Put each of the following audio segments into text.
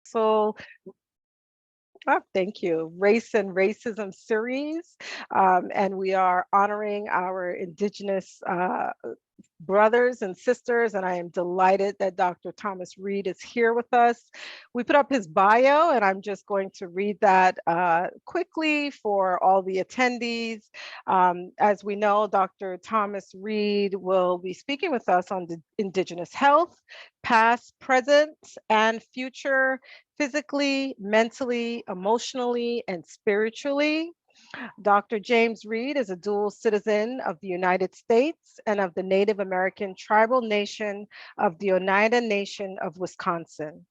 So, thank you. Race and Racism series. And we are honoring our Indigenous brothers and sisters, and I am delighted that Dr. Thomas Reed is here with us. We put up his bio, and I'm just going to read that quickly for all the attendees. As we know, Dr. Thomas Reed will be speaking with us on Indigenous health, past, present, and future, physically, mentally, emotionally, and spiritually. Dr. James Reed is a dual citizen of the United States and of the Native American tribal nation of the Oneida Nation of Wisconsin.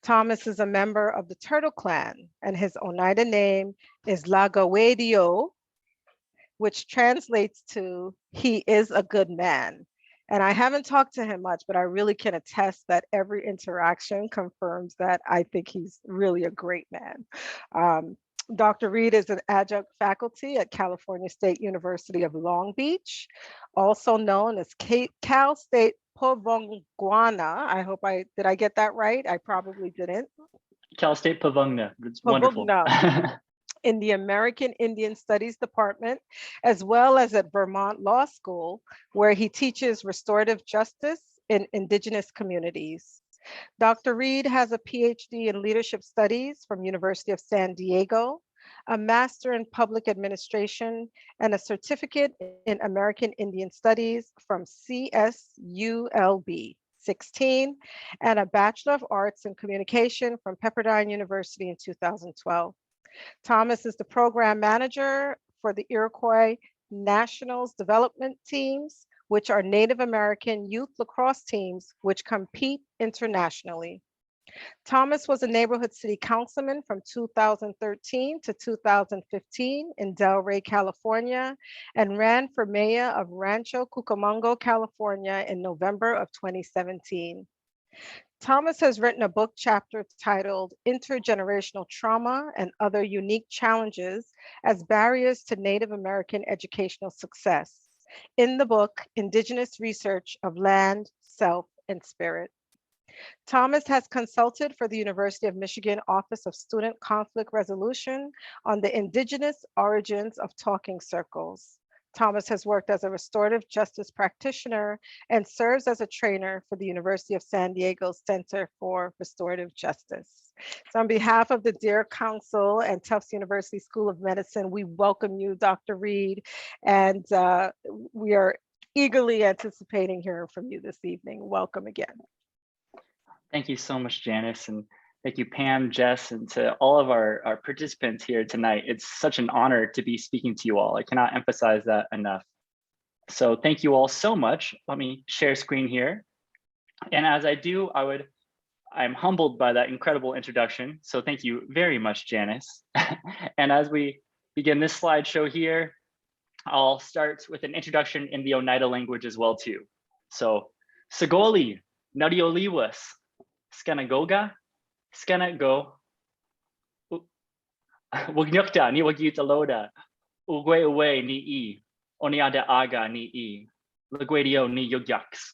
Thomas is a member of the Turtle Clan, and his Oneida name is Lagawedio, which translates to "he is a good man." And I haven't talked to him much, but I really can attest that every interaction confirms that I think he's really a great man. Dr. Reed is an adjunct faculty at California State University of Long Beach, also known as Cal State Pavongwana. Did I get that right? I probably didn't. Cal State Pavongna, it's wonderful. In the American Indian Studies Department, as well as at Vermont Law School, where he teaches restorative justice in Indigenous communities. Dr. Reed has a PhD in leadership studies from University of San Diego, a master in public administration, and a certificate in American Indian studies from CSULB 16, and a Bachelor of Arts in Communication from Pepperdine University in 2012. Thomas is the program manager for the Iroquois Nationals development teams, which are Native American youth lacrosse teams which compete internationally. Thomas was a neighborhood city councilman from 2013 to 2015 in Delray, California, and ran for mayor of Rancho Cucamonga, California in November of 2017. Thomas has written a book chapter titled Intergenerational Trauma and Other Unique Challenges as Barriers to Native American Educational Success. In the book, Indigenous Research of Land, Self, and Spirit. Thomas has consulted for the University of Michigan Office of Student Conflict Resolution on the indigenous origins of talking circles. Thomas has worked as a restorative justice practitioner and serves as a trainer for the University of San Diego's Center for Restorative Justice. So on behalf of the Dear Council and Tufts University School of Medicine, we welcome you, Dr. Reed, and we are eagerly anticipating hearing from you this evening. Welcome again. Thank you so much, Janice, and thank you, Pam, Jess, and to all of our participants here tonight. It's such an honor to be speaking to you all. I cannot emphasize that enough. So thank you all so much. Let me share screen here. And as I do, I'm humbled by that incredible introduction. So thank you very much, Janice. And as we begin this slideshow here, I'll start with an introduction in the Oneida language as well too. So, Sagoli, Narioliwas, Skanagoga, Skanago, Wagnukta, ni Wagitaloda, Ugwe Uwe ni E, Oniada Aga ni E, Laguedio ni Yogyaks.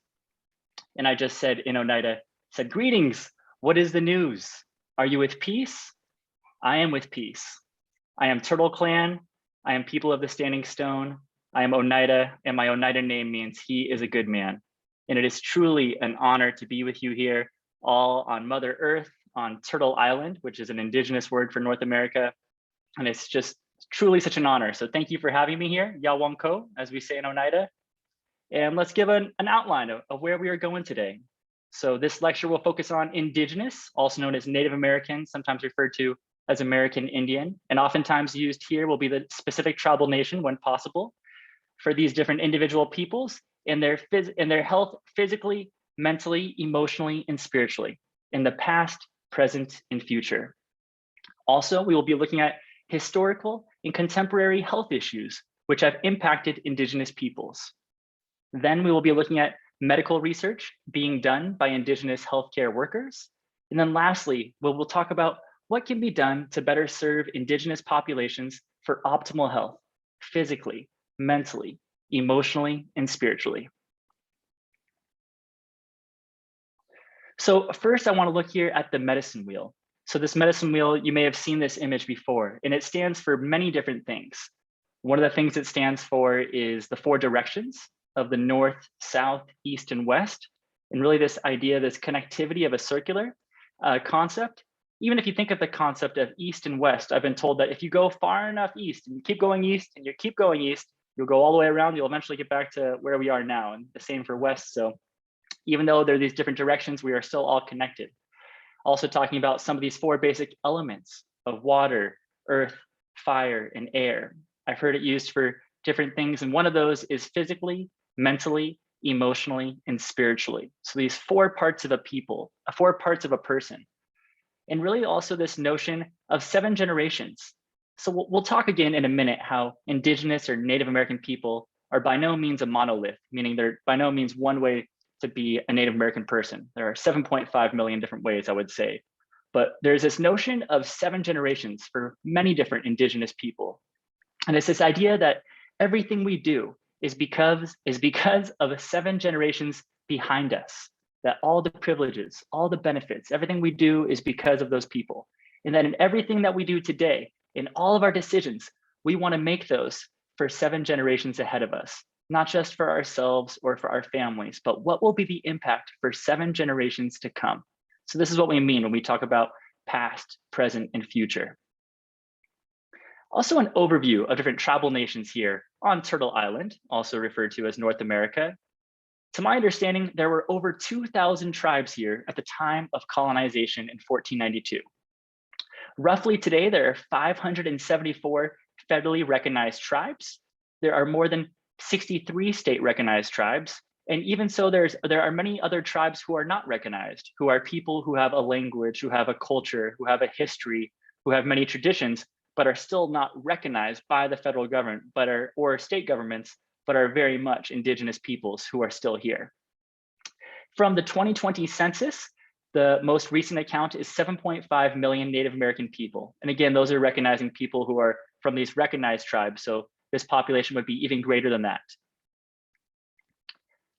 And I just said in Oneida, said, greetings, what is the news? Are you with peace? I am with peace. I am Turtle Clan, I am people of the Standing Stone, I am Oneida, and my Oneida name means he is a good man. And it is truly an honor to be with you here, all on Mother Earth, on Turtle Island, which is an indigenous word for North America. And it's just truly such an honor. So thank you for having me here, Yawamko, as we say in Oneida. And let's give an outline of where we are going today. So this lecture will focus on Indigenous, also known as Native American, sometimes referred to as American Indian, and oftentimes used here will be the specific tribal nation when possible for these different individual peoples in their health physically, mentally, emotionally, and spiritually in the past, present, and future. Also, we will be looking at historical and contemporary health issues which have impacted Indigenous peoples. Then we will be looking at medical research being done by Indigenous healthcare workers. And then lastly, we'll talk about what can be done to better serve Indigenous populations for optimal health, physically, mentally, emotionally, and spiritually. So first, I want to look here at the medicine wheel. So this medicine wheel, you may have seen this image before, and it stands for many different things. One of the things it stands for is the 4 directions of the north, south, east, and west. And really this idea, this connectivity of a circular concept. Even if you think of the concept of east and west, I've been told that if you go far enough east and you keep going east and you keep going east, you'll go all the way around, you'll eventually get back to where we are now, and the same for west. So even though there are these different directions, we are still all connected. Also talking about some of these 4 basic elements of water, earth, fire, and air. I've heard it used for different things, and one of those is physically, mentally, emotionally, and spiritually. So these 4 parts of a people, 4 parts of a person. And really also this notion of 7 generations. So we'll talk again in a minute how Indigenous or Native American people are by no means a monolith, meaning they're by no means one way to be a Native American person. There are 7.5 million different ways, I would say. But there's this notion of 7 generations for many different Indigenous people. And it's this idea that everything we do is because of 7 generations behind us, that all the privileges, all the benefits, everything we do is because of those people. And that in everything that we do today, in all of our decisions, we want to make those for 7 generations ahead of us, not just for ourselves or for our families, but what will be the impact for 7 generations to come. So this is what we mean when we talk about past, present, and future. Also an overview of different tribal nations here on Turtle Island, also referred to as North America. To my understanding, there were over 2,000 tribes here at the time of colonization in 1492. Roughly today, there are 574 federally recognized tribes. There are more than 63 state recognized tribes. And even so, there are many other tribes who are not recognized, who are people who have a language, who have a culture, who have a history, who have many traditions, but are still not recognized by the federal government, or state governments, but are very much Indigenous peoples who are still here. From the 2020 census, the most recent account is 7.5 million Native American people. And again, those are recognizing people who are from these recognized tribes. So this population would be even greater than that.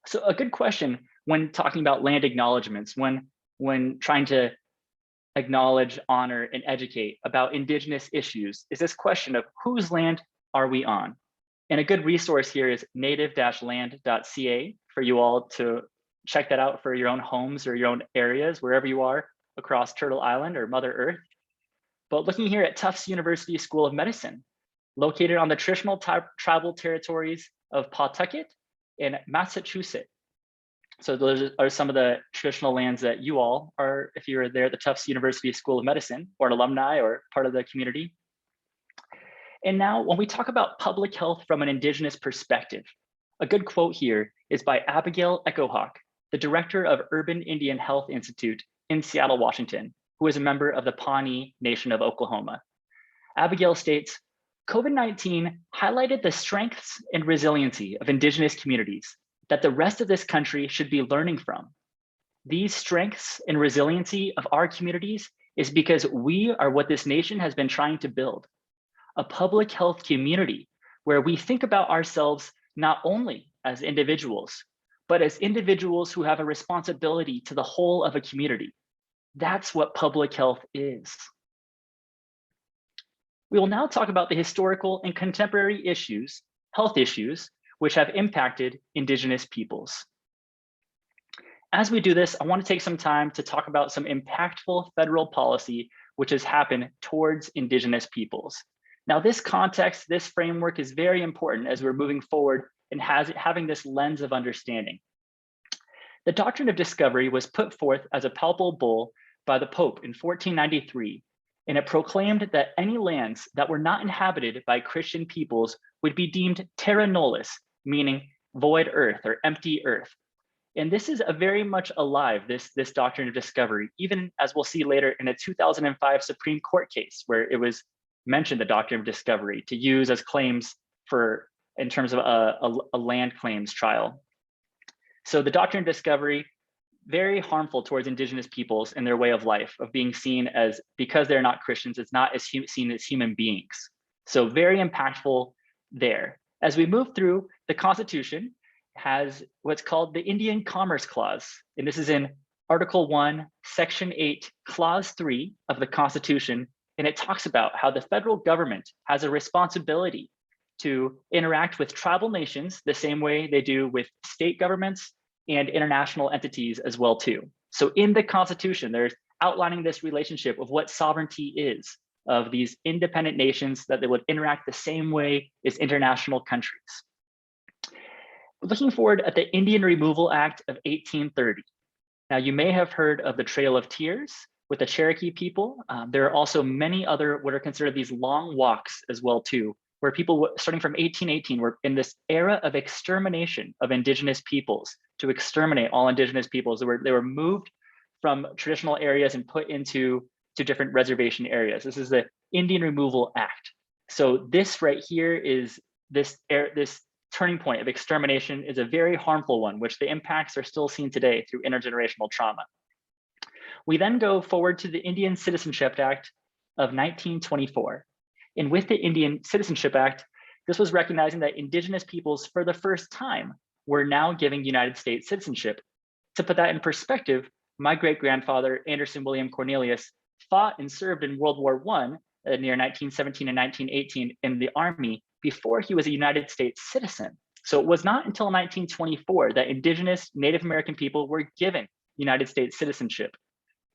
So a good question when talking about land acknowledgements, when trying to acknowledge, honor, and educate about Indigenous issues is this question of whose land are we on? And a good resource here is native-land.ca for you all to check that out for your own homes or your own areas, wherever you are across Turtle Island or Mother Earth. But looking here at Tufts University School of Medicine, located on the traditional tribal territories of Pawtucket and Massachusetts. So those are some of the traditional lands that you all are, if you're there at the Tufts University School of Medicine or an alumni or part of the community. And now when we talk about public health from an Indigenous perspective, a good quote here is by Abigail Echohawk, the director of Urban Indian Health Institute in Seattle, Washington, who is a member of the Pawnee Nation of Oklahoma. Abigail states, COVID-19 highlighted the strengths and resiliency of Indigenous communities that the rest of this country should be learning from. These strengths and resiliency of our communities is because we are what this nation has been trying to build, a public health community where we think about ourselves not only as individuals, but as individuals who have a responsibility to the whole of a community. That's what public health is. We will now talk about the historical and contemporary issues, health issues, which have impacted Indigenous peoples. As we do this, I want to take some time to talk about some impactful federal policy which has happened towards Indigenous peoples. Now, this context, this framework is very important as we're moving forward and having this lens of understanding. The doctrine of discovery was put forth as a papal bull by the Pope in 1493, and it proclaimed that any lands that were not inhabited by Christian peoples would be deemed terra nullius, meaning void earth or empty earth. And this is a very much alive, this doctrine of discovery, even as we'll see later in a 2005 Supreme Court case where it was mentioned the doctrine of discovery to use as claims in terms of a land claims trial. So the doctrine of discovery, very harmful towards Indigenous peoples and their way of life, of being seen as, because they're not Christians, it's not as seen as human beings. So very impactful there. As we move through, the Constitution has what's called the Indian Commerce Clause. And this is in Article 1, Section 8, Clause 3 of the Constitution, and it talks about how the federal government has a responsibility to interact with tribal nations the same way they do with state governments and international entities as well too. So in the Constitution, there's outlining this relationship of what sovereignty is of these independent nations, that they would interact the same way as international countries. Looking forward at the Indian Removal Act of 1830. Now, you may have heard of the Trail of Tears with the Cherokee people. There are also many other what are considered these long walks as well too, where people starting from 1818 were in this era of extermination of indigenous peoples, to exterminate all indigenous peoples. They were moved from traditional areas and put into different reservation areas. This is the Indian Removal Act. So this right here is this turning point of extermination is a very harmful one, which the impacts are still seen today through intergenerational trauma. We then go forward to the Indian Citizenship Act of 1924. And with the Indian Citizenship Act, this was recognizing that indigenous peoples for the first time were now giving United States citizenship. To put that in perspective, my great-grandfather, Anderson William Cornelius, fought and served in World War I near 1917 and 1918 in the Army before he was a United States citizen. So it was not until 1924 that indigenous Native American people were given United States citizenship.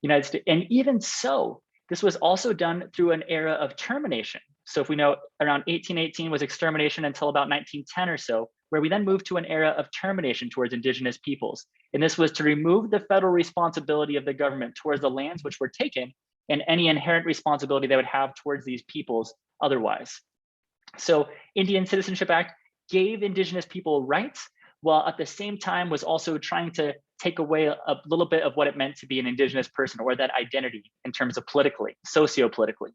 And even so, this was also done through an era of termination. So if we know around 1818 was extermination until about 1910 or so, where we then moved to an era of termination towards indigenous peoples. And this was to remove the federal responsibility of the government towards the lands which were taken and any inherent responsibility they would have towards these peoples otherwise. So Indian Citizenship Act gave indigenous people rights, while at the same time was also trying to take away a little bit of what it meant to be an indigenous person, or that identity in terms of politically, socio-politically.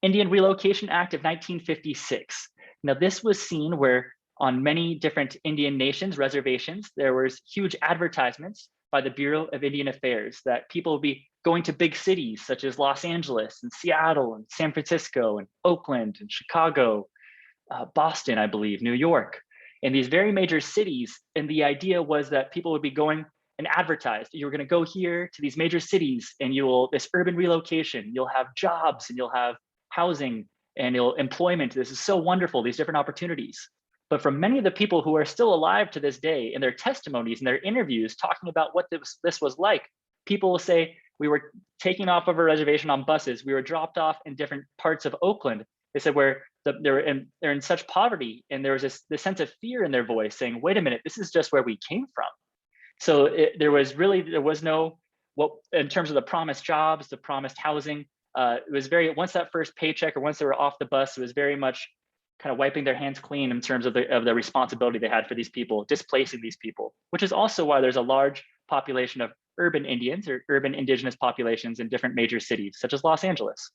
Indian Relocation Act of 1956. Now this was seen where on many different Indian nations, reservations, there was huge advertisements by the Bureau of Indian Affairs that people would be going to big cities such as Los Angeles and Seattle and San Francisco and Oakland and Chicago, Boston, I believe, New York, and these very major cities. And the idea was that people would be going and advertised, you're going to go here to these major cities and this urban relocation, you'll have jobs and you'll have housing and employment. This is so wonderful, these different opportunities. But from many of the people who are still alive to this day, in their testimonies and their interviews talking about what this was like, people will say, we were taking off of a reservation on buses, we were dropped off in different parts of Oakland. They said where they're in such poverty, and there was this sense of fear in their voice saying, wait a minute, this is just where we came from. So there was no, in terms of the promised jobs, the promised housing, it was very, once that first paycheck or once they were off the bus, it was very much kind of wiping their hands clean in terms of the responsibility they had for these people, displacing these people, which is also why there's a large population of urban Indians or urban indigenous populations in different major cities, such as Los Angeles.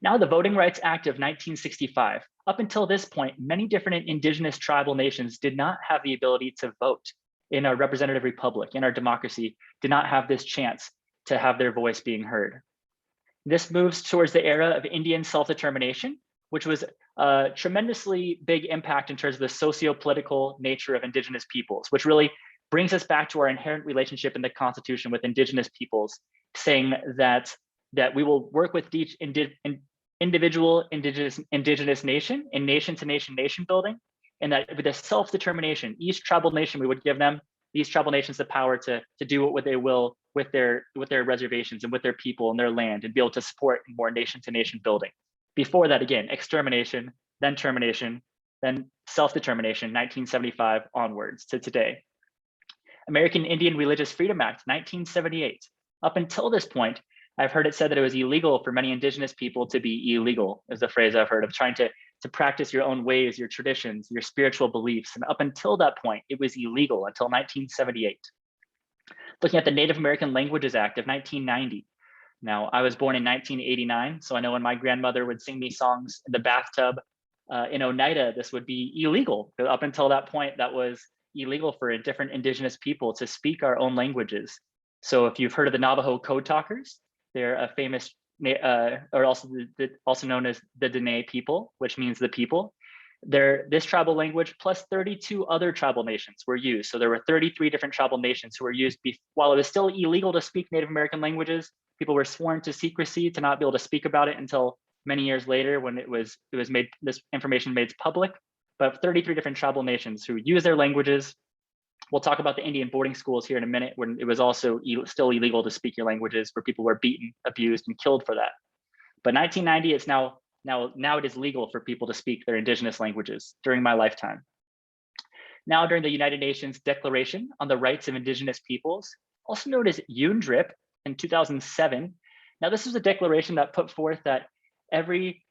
Now, the Voting Rights Act of 1965. Up until this point, many different indigenous tribal nations did not have the ability to vote in a representative republic, in our democracy, did not have this chance to have their voice being heard. This moves towards the era of Indian self-determination, which was a tremendously big impact in terms of the socio-political nature of indigenous peoples, which really brings us back to our inherent relationship in the Constitution with indigenous peoples, saying that we will work with each individual indigenous nation in nation building, and that with a self-determination, each tribal nation, we would give them, these tribal nations, the power to do what they will with their reservations and with their people and their land, and be able to support more nation-to-nation building. Before that, again, extermination, then termination, then self-determination, 1975 onwards to today. American Indian Religious Freedom Act, 1978. Up until this point, I've heard it said that it was illegal for many indigenous people to be illegal, is the phrase I've heard of, trying to practice your own ways, your traditions, your spiritual beliefs. And up until that point, it was illegal until 1978. Looking at the Native American Languages Act of 1990. Now, I was born in 1989, so I know when my grandmother would sing me songs in the bathtub in Oneida, this would be illegal. Up until that point, that was illegal for different indigenous people to speak our own languages. So if you've heard of the Navajo Code Talkers, they're a famous, or also known as the Dene people, which means the people. This tribal language plus 32 other tribal nations were used. So there were 33 different tribal nations who were used. While it was still illegal to speak Native American languages, people were sworn to secrecy to not be able to speak about it until many years later when this information made public. But 33 different tribal nations who use their languages. We'll talk about the Indian boarding schools here in a minute, when it was also still illegal to speak your languages, where people were beaten, abused, and killed for that. But 1990, it's now it is legal for people to speak their indigenous languages during my lifetime. Now, during the United Nations Declaration on the Rights of Indigenous Peoples, also known as UNDRIP in 2007. Now, this was a declaration that put forth that every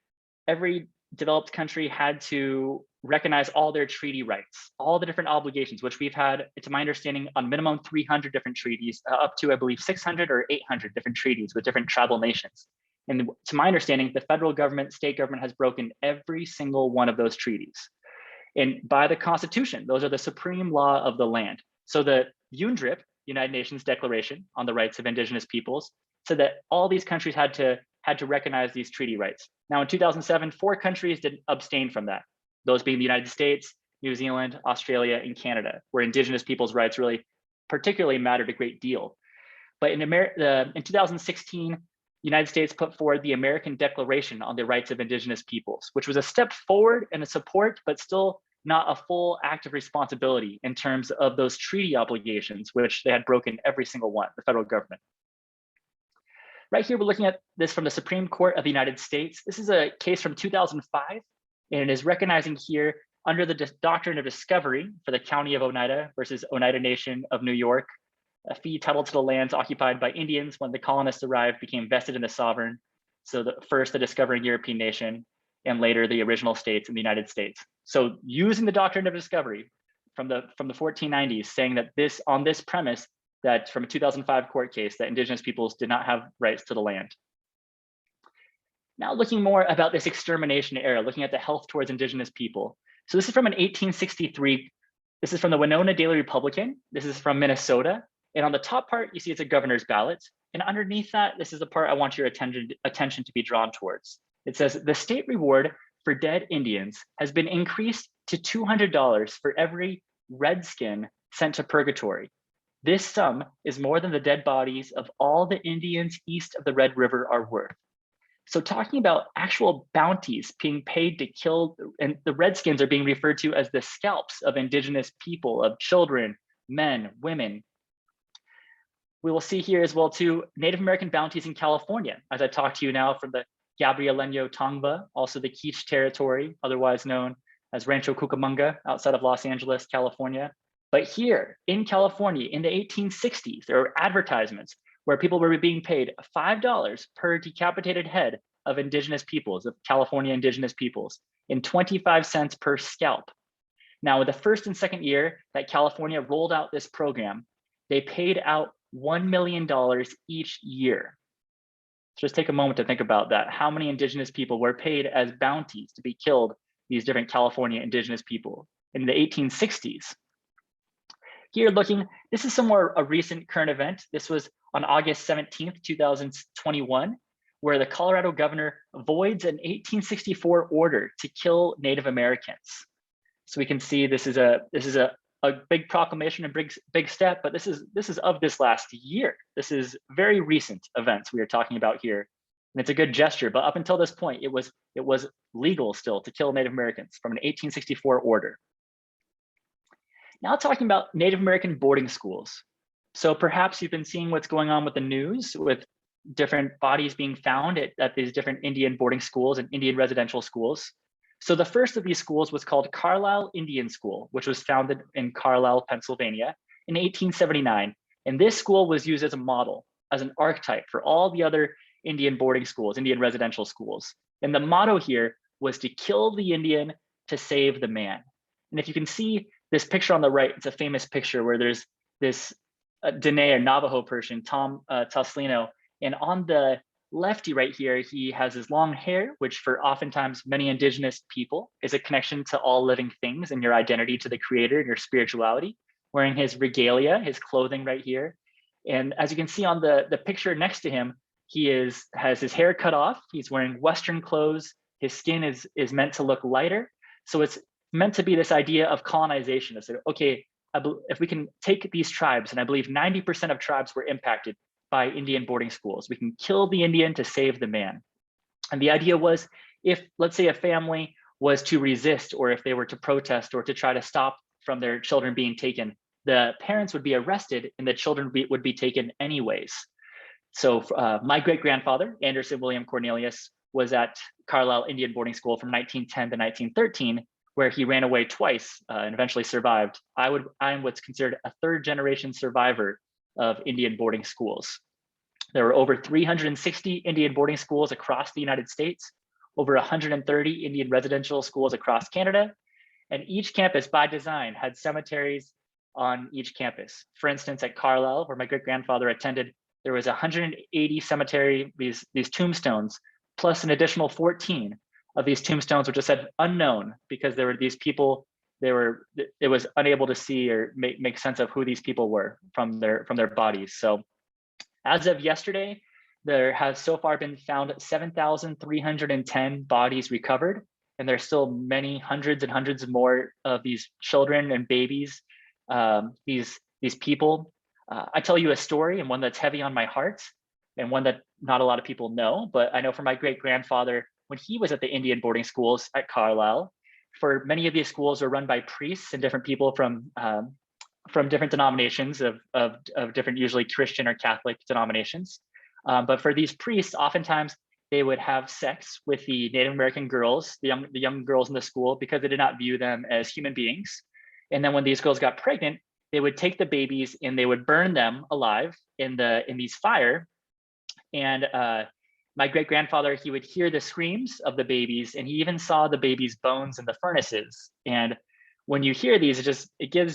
developed country had to recognize all their treaty rights, all the different obligations, which we've had, to my understanding, on minimum 300 different treaties, up to, I believe, 600 or 800 different treaties with different tribal nations. And to my understanding, the federal government, state government has broken every single one of those treaties. And by the Constitution, those are the supreme law of the land. So the UNDRIP, United Nations Declaration on the Rights of Indigenous Peoples, said that all these countries had to recognize these treaty rights. Now, in 2007, 4 countries did abstain from that. Those being the United States, New Zealand, Australia, and Canada, where Indigenous people's rights really particularly mattered a great deal. But in 2016, United States put forward the American Declaration on the Rights of Indigenous Peoples, which was a step forward and a support, but still not a full act of responsibility in terms of those treaty obligations, which they had broken every single one, the federal government. Right here, we're looking at this from the Supreme Court of the United States. This is a case from 2005, and it is recognizing here under the doctrine of discovery for the County of Oneida versus Oneida Nation of New York, a fee title to the lands occupied by Indians when the colonists arrived became vested in the sovereign. So first the discovering European nation, and later the original states in the United States. So using the doctrine of discovery from the 1490s, saying that on this premise, that from a 2005 court case, that Indigenous peoples did not have rights to the land. Now looking more about this extermination era, looking at the health towards Indigenous people. So this is from an 1863, this is from the Winona Daily Republican, this is from Minnesota. And on the top part, you see it's a governor's ballot. And underneath that, this is the part I want your attention to be drawn towards. It says, the state reward for dead Indians has been increased to $200 for every redskin sent to purgatory. This sum is more than the dead bodies of all the Indians east of the Red River are worth. So talking about actual bounties being paid to kill, and the redskins are being referred to as the scalps of Indigenous people, of children, men, women. We will see here as well too, Native American bounties in California, as I talk to you now from the Gabrieleño Tongva, also the Quiche territory, otherwise known as Rancho Cucamonga outside of Los Angeles, California. But here in California in the 1860s, there were advertisements where people were being paid $5 per decapitated head of Indigenous peoples, of California Indigenous peoples, and 25 cents per scalp. Now, in the first and second year that California rolled out this program, they paid out $1 million each year. Just take a moment to think about that. How many Indigenous people were paid as bounties to be killed, these different California Indigenous people in the 1860s? Here looking, this is somewhere a recent current event. This was on August 17th, 2021, where the Colorado governor voids an 1864 order to kill Native Americans. So we can see this is a big proclamation, a big step, but this is of this last year. This is very recent events we are talking about here. And it's a good gesture, but up until this point, it was legal still to kill Native Americans from an 1864 order. Now talking about Native American boarding schools. So perhaps you've been seeing what's going on with the news, with different bodies being found at these different Indian boarding schools and Indian residential schools. So the first of these schools was called Carlisle Indian School, which was founded in Carlisle, Pennsylvania in 1879. And this school was used as a model, as an archetype for all the other Indian boarding schools, Indian residential schools. And the motto here was to kill the Indian to save the man. And if you can see this picture on the right, it's a famous picture where there's this Dene or Navajo person, Tom Toslino, and on the lefty right here, he has his long hair, which for oftentimes many Indigenous people is a connection to all living things and your identity to the creator and your spirituality, wearing his regalia, his clothing right here. And as you can see on the picture next to him, he has his hair cut off. He's wearing Western clothes. His skin is meant to look lighter. So it's meant to be this idea of colonization. It's like, okay, if we can take these tribes, and I believe 90% of tribes were impacted by Indian boarding schools, we can kill the Indian to save the man. And the idea was, if, let's say, a family was to resist, or if they were to protest or to try to stop from their children being taken, the parents would be arrested and the children would be taken anyways. So my great-grandfather, Anderson William Cornelius, was at Carlisle Indian boarding school from 1910 to 1913, where he ran away twice and eventually survived. I am what's considered a third-generation survivor of Indian boarding schools. There were over 360 Indian boarding schools across the United States, over 130 Indian residential schools across Canada, and each campus by design had cemeteries on each campus. For instance, at Carlisle, where my great-grandfather attended, there was 180 cemetery, these tombstones, plus an additional 14 of these tombstones, which just said unknown, because there were these people, it was unable to see or make sense of who these people were from their bodies. So as of yesterday, there has so far been found 7,310 bodies recovered, and there's still many hundreds and hundreds more of these children and babies, these people. I tell you a story, and one that's heavy on my heart, and one that not a lot of people know, but I know from my great-grandfather, when he was at the Indian boarding schools at Carlisle, for many of these schools were run by priests and different people from different denominations of different, usually Christian or Catholic denominations. But for these priests, oftentimes they would have sex with the Native American girls, the young girls in the school, because they did not view them as human beings. And then when these girls got pregnant, they would take the babies and they would burn them alive in these fire. And my great-grandfather, he would hear the screams of the babies, and he even saw the babies' bones in the furnaces. And when you hear these, it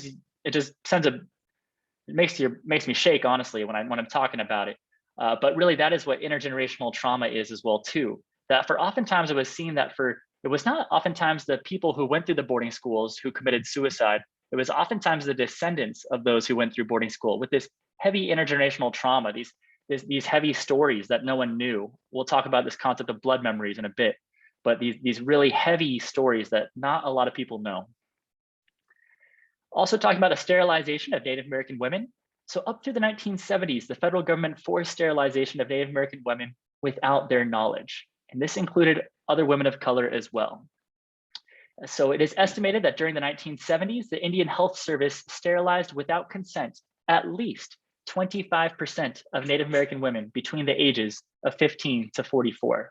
makes me shake, honestly, when I'm talking about it. But really, that is what intergenerational trauma is as well too. That for oftentimes it was seen that it was not oftentimes the people who went through the boarding schools who committed suicide. It was oftentimes the descendants of those who went through boarding school with this heavy intergenerational trauma, these heavy stories that no one knew. We'll talk about this concept of blood memories in a bit, but these really heavy stories that not a lot of people know. Also talking about the sterilization of Native American women. So up through the 1970s, the federal government forced sterilization of Native American women without their knowledge. And this included other women of color as well. So it is estimated that during the 1970s, the Indian Health Service sterilized without consent at least 25% of Native American women between the ages of 15 to 44.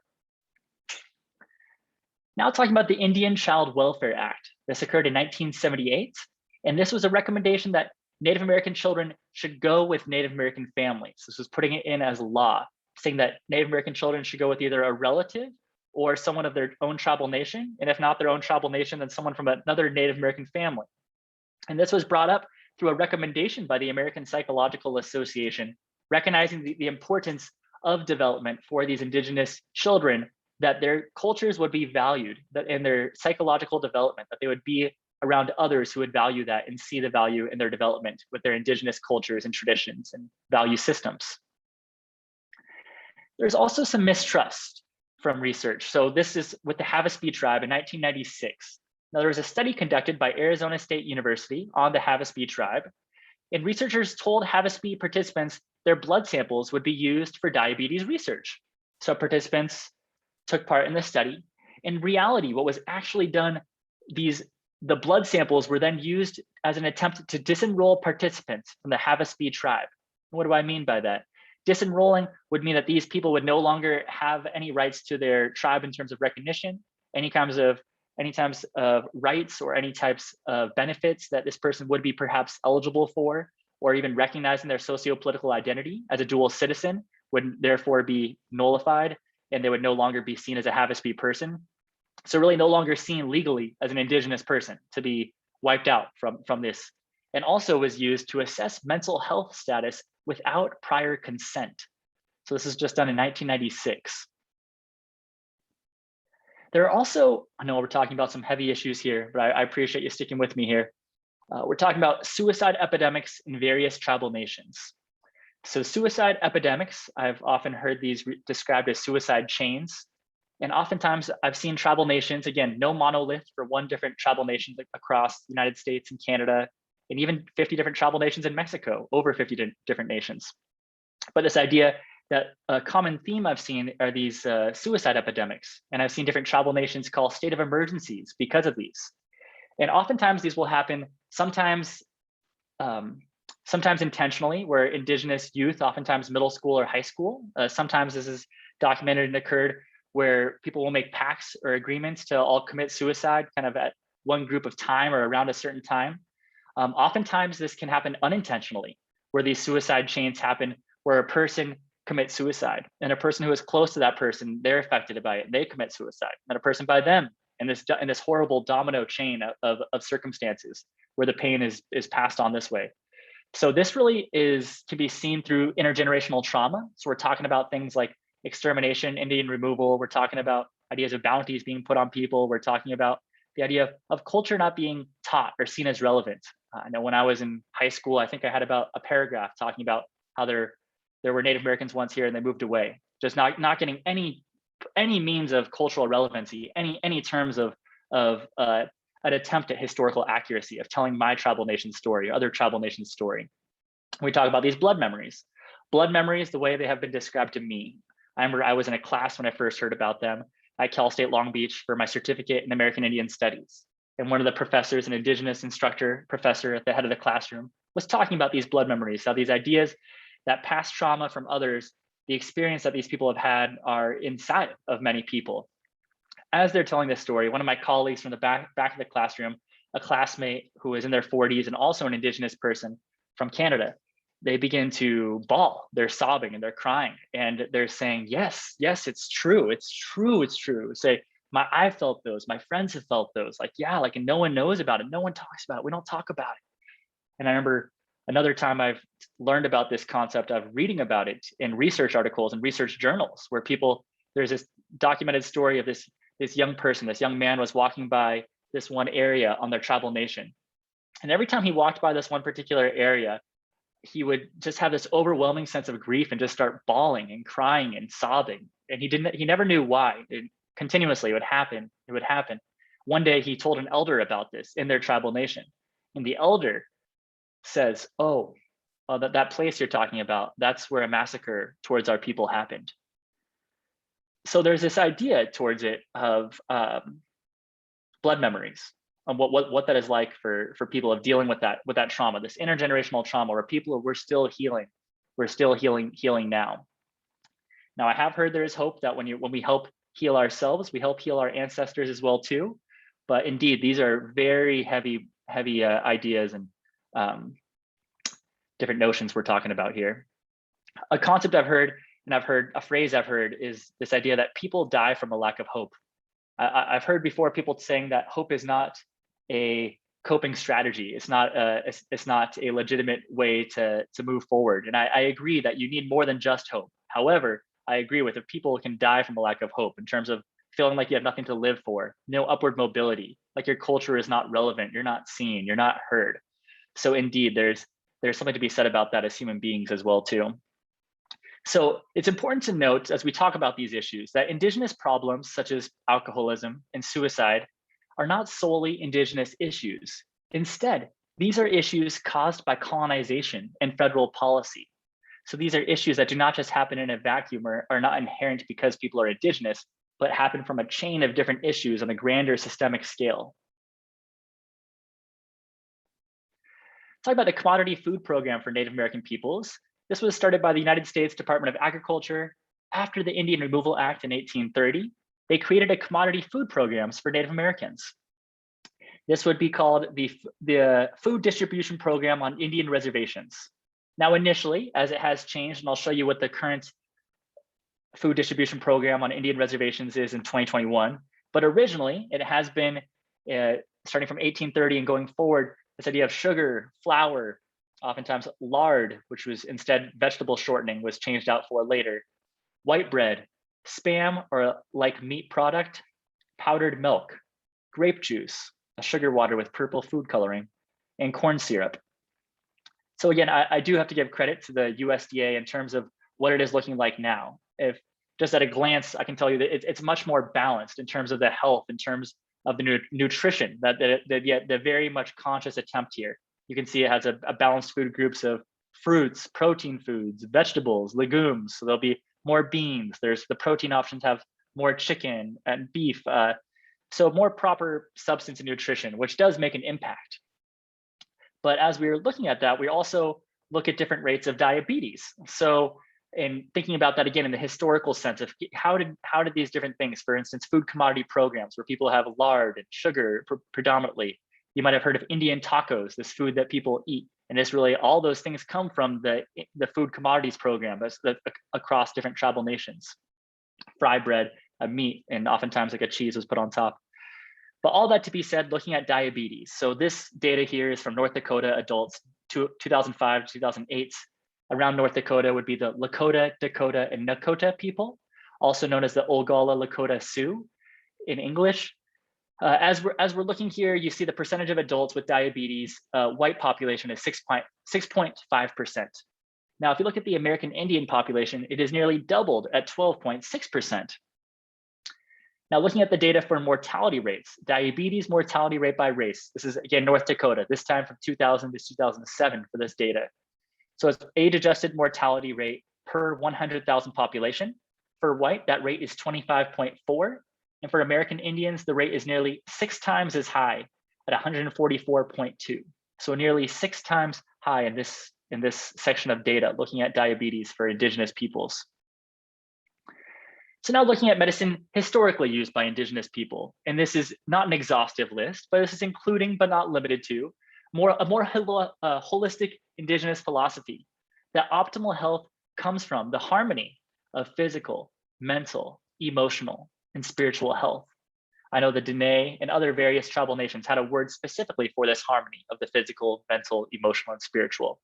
Now talking about the Indian Child Welfare Act. This occurred in 1978. And this was a recommendation that Native American children should go with Native American families. This was putting it in as law, saying that Native American children should go with either a relative or someone of their own tribal nation. And if not their own tribal nation, then someone from another Native American family. And this was brought up through a recommendation by the American Psychological Association, recognizing the importance of development for these Indigenous children, that their cultures would be valued, that in their psychological development, that they would be around others who would value that and see the value in their development with their Indigenous cultures and traditions and value systems. There's also some mistrust from research. So this is with the Havasupai tribe in 1996. Now there was a study conducted by Arizona State University on the Havasupai tribe, and researchers told Havasupai participants their blood samples would be used for diabetes research. So participants took part in the study. In reality, what was actually done, the blood samples were then used as an attempt to disenroll participants from the Havasupai tribe. What do I mean by that? Disenrolling would mean that these people would no longer have any rights to their tribe in terms of recognition, any types of rights or any types of benefits that this person would be perhaps eligible for, or even recognizing their socio-political identity as a dual citizen would therefore be nullified, and they would no longer be seen as a Havasupai person. So really no longer seen legally as an Indigenous person, to be wiped out from this. And also was used to assess mental health status without prior consent. So this is just done in 1996. There are also, I know we're talking about some heavy issues here, but I appreciate you sticking with me here. We're talking about suicide epidemics in various tribal nations. So suicide epidemics, I've often heard these described as suicide chains. And oftentimes I've seen tribal nations, again, no monolith for one different tribal nation across the United States and Canada, and even 50 different tribal nations in Mexico, over 50 different nations. But this idea that a common theme I've seen are these suicide epidemics. And I've seen different tribal nations call state of emergencies because of these. And oftentimes these will happen sometimes intentionally, where Indigenous youth, oftentimes middle school or high school, sometimes this is documented and occurred where people will make pacts or agreements to all commit suicide kind of at one group of time or around a certain time. Oftentimes this can happen unintentionally, where these suicide chains happen where a person commits suicide and a person who is close to that person, they're affected by it, they commit suicide, and a person by them, in this horrible domino chain of circumstances where the pain is passed on this way. So this really can be seen through intergenerational trauma. So we're talking about things like extermination, Indian removal. We're talking about ideas of bounties being put on people. We're talking about the idea of culture not being taught or seen as relevant. I know when I was in high school, I think I had about a paragraph talking about how there were Native Americans once here and they moved away, just not getting any means of cultural relevancy, any terms of an attempt at historical accuracy of telling my tribal nation story or other tribal nation's story. We talk about these blood memories. Blood memories, the way they have been described to me. I remember I was in a class when I first heard about them at Cal State Long Beach for my certificate in American Indian Studies. And one of the professors, an Indigenous professor at the head of the classroom, was talking about these blood memories, how these ideas that past trauma from others, the experience that these people have had are inside of many people. As they're telling this story, one of my colleagues from the back of the classroom, a classmate who is in their 40s and also an Indigenous person from Canada, they begin to bawl. They're sobbing and they're crying. And they're saying, yes, it's true. It's true. It's true. Say, I felt those. My friends have felt those. Like, yeah, like, and no one knows about it. No one talks about it. We don't talk about it. And I remember another time I've learned about this concept of reading about it in research articles and research journals, where there's this documented story of this young person, this young man was walking by this one area on their tribal nation. And every time he walked by this one particular area, he would just have this overwhelming sense of grief and just start bawling and crying and sobbing. And he never knew why. Continuously, it would happen. One day he told an elder about this in their tribal nation. And the elder says, oh, that place you're talking about, that's where a massacre towards our people happened. So there's this idea towards it of blood memories, and what that is like for people of dealing with that trauma, this intergenerational trauma, where people we're still healing now. Now I have heard there is hope that when we help heal ourselves, we help heal our ancestors as well too. But indeed, these are very heavy ideas and different notions we're talking about here. A concept I've heard, and a phrase I've heard, is this idea that people die from a lack of hope. I've heard before people saying that hope is not a coping strategy. It's not a legitimate way to move forward. And I agree that you need more than just hope. However, I agree with if people can die from a lack of hope in terms of feeling like you have nothing to live for, no upward mobility, like your culture is not relevant, you're not seen, you're not heard. So indeed, there's something to be said about that as human beings as well too. So it's important to note as we talk about these issues that Indigenous problems such as alcoholism and suicide are not solely Indigenous issues. Instead, these are issues caused by colonization and federal policy. So these are issues that do not just happen in a vacuum or are not inherent because people are Indigenous, but happen from a chain of different issues on a grander systemic scale. Talk about the Commodity Food Program for Native American peoples. This was started by the United States Department of Agriculture after the Indian Removal Act in 1830. They created a commodity food programs for Native Americans. This would be called the Food Distribution Program on Indian Reservations. Now, initially, as it has changed, and I'll show you what the current food distribution program on Indian reservations is in 2021, but originally it has been starting from 1830 and going forward, this idea of sugar, flour, oftentimes lard, which was instead vegetable shortening, was changed out for later, white bread, spam or like meat product, powdered milk, grape juice, a sugar water with purple food coloring, and corn syrup. So again, I do have to give credit to the USDA in terms of what it is looking like now. If just at a glance, I can tell you that it's much more balanced in terms of the health, in terms of the nutrition, the very much conscious attempt here. You can see it has a balanced food groups of fruits, protein foods, vegetables, legumes. So there'll be more beans. There's the protein options have more chicken and beef. So more proper substance and nutrition, which does make an impact. But as we were looking at that, we also look at different rates of diabetes. So in thinking about that again in the historical sense of how did these different things, for instance, food commodity programs where people have lard and sugar predominantly. You might have heard of Indian tacos, this food that people eat. And this really, all those things come from the food commodities program across different tribal nations. Fry bread, a meat, and oftentimes like a cheese was put on top. But all that to be said, looking at diabetes. So this data here is from North Dakota adults, 2005 to 2008. Around North Dakota would be the Lakota, Dakota, and Nakota people, also known as the Oglala Lakota Sioux in English. As we're looking here, you see the percentage of adults with diabetes, white population is 6.5%. Now, if you look at the American Indian population, it is nearly doubled at 12.6%. Now, looking at the data for mortality rates, diabetes mortality rate by race. This is again North Dakota, this time from 2000 to 2007 for this data. So it's age-adjusted mortality rate per 100,000 population. For white, that rate is 25.4. And for American Indians, the rate is nearly 6 times as high at 144.2. So nearly 6 times high in this section of data, looking at diabetes for Indigenous peoples. So now looking at medicine historically used by Indigenous people, and this is not an exhaustive list, but this is including but not limited to a more holistic Indigenous philosophy that optimal health comes from the harmony of physical, mental, emotional, and spiritual health. I know the Dene and other various tribal nations had a word specifically for this harmony of the physical, mental, emotional, and spiritual.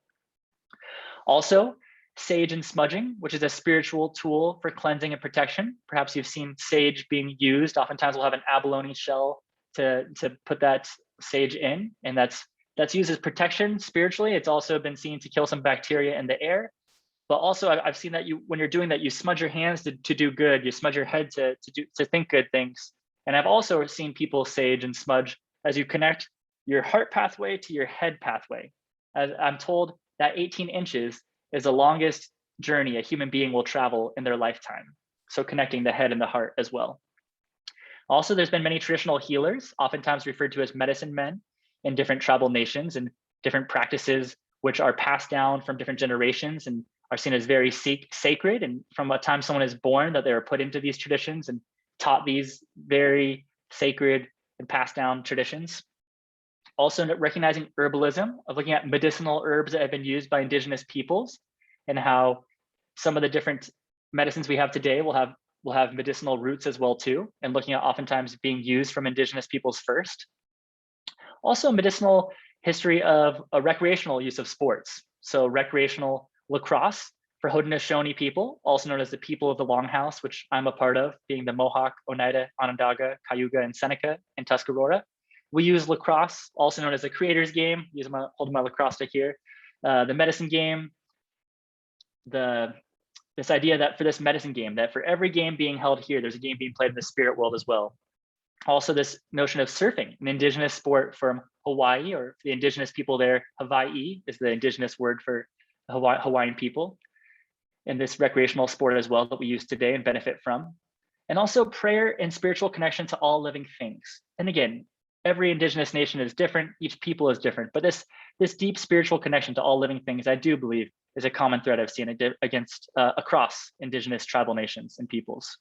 Also, sage and smudging, which is a spiritual tool for cleansing and protection. Perhaps you've seen sage being used. Oftentimes we'll have an abalone shell to put that sage in, and that's used as protection spiritually. It's also been seen to kill some bacteria in the air. But also I've seen that when you're doing that, you smudge your hands to do good. You smudge your head to think good things. And I've also seen people sage and smudge as you connect your heart pathway to your head pathway. As I'm told that 18 inches is the longest journey a human being will travel in their lifetime. So connecting the head and the heart as well. Also, there's been many traditional healers, oftentimes referred to as medicine men in different tribal nations and different practices which are passed down from different generations and are seen as very sacred. And from what time someone is born, that they are put into these traditions and taught these very sacred and passed down traditions. Also recognizing herbalism, of looking at medicinal herbs that have been used by Indigenous peoples and how some of the different medicines we have today will have medicinal roots as well too, and looking at oftentimes being used from Indigenous peoples first. Also medicinal history of a recreational use of sports. So recreational lacrosse for Haudenosaunee people, also known as the people of the Longhouse, which I'm a part of, being the Mohawk, Oneida, Onondaga, Cayuga, and Seneca in Tuscarora. We use lacrosse, also known as the creator's game, holding my lacrosse stick here, the medicine game, this idea that for this medicine game, that for every game being held here, there's a game being played in the spirit world as well. Also this notion of surfing, an Indigenous sport from Hawaii, or the Indigenous people there, Hawaii is the Indigenous word for Hawaiian people, and this recreational sport as well that we use today and benefit from. And also prayer and spiritual connection to all living things. And again, every Indigenous nation is different, each people is different, but this deep spiritual connection to all living things, I do believe, is a common thread I've seen across Indigenous tribal nations and peoples.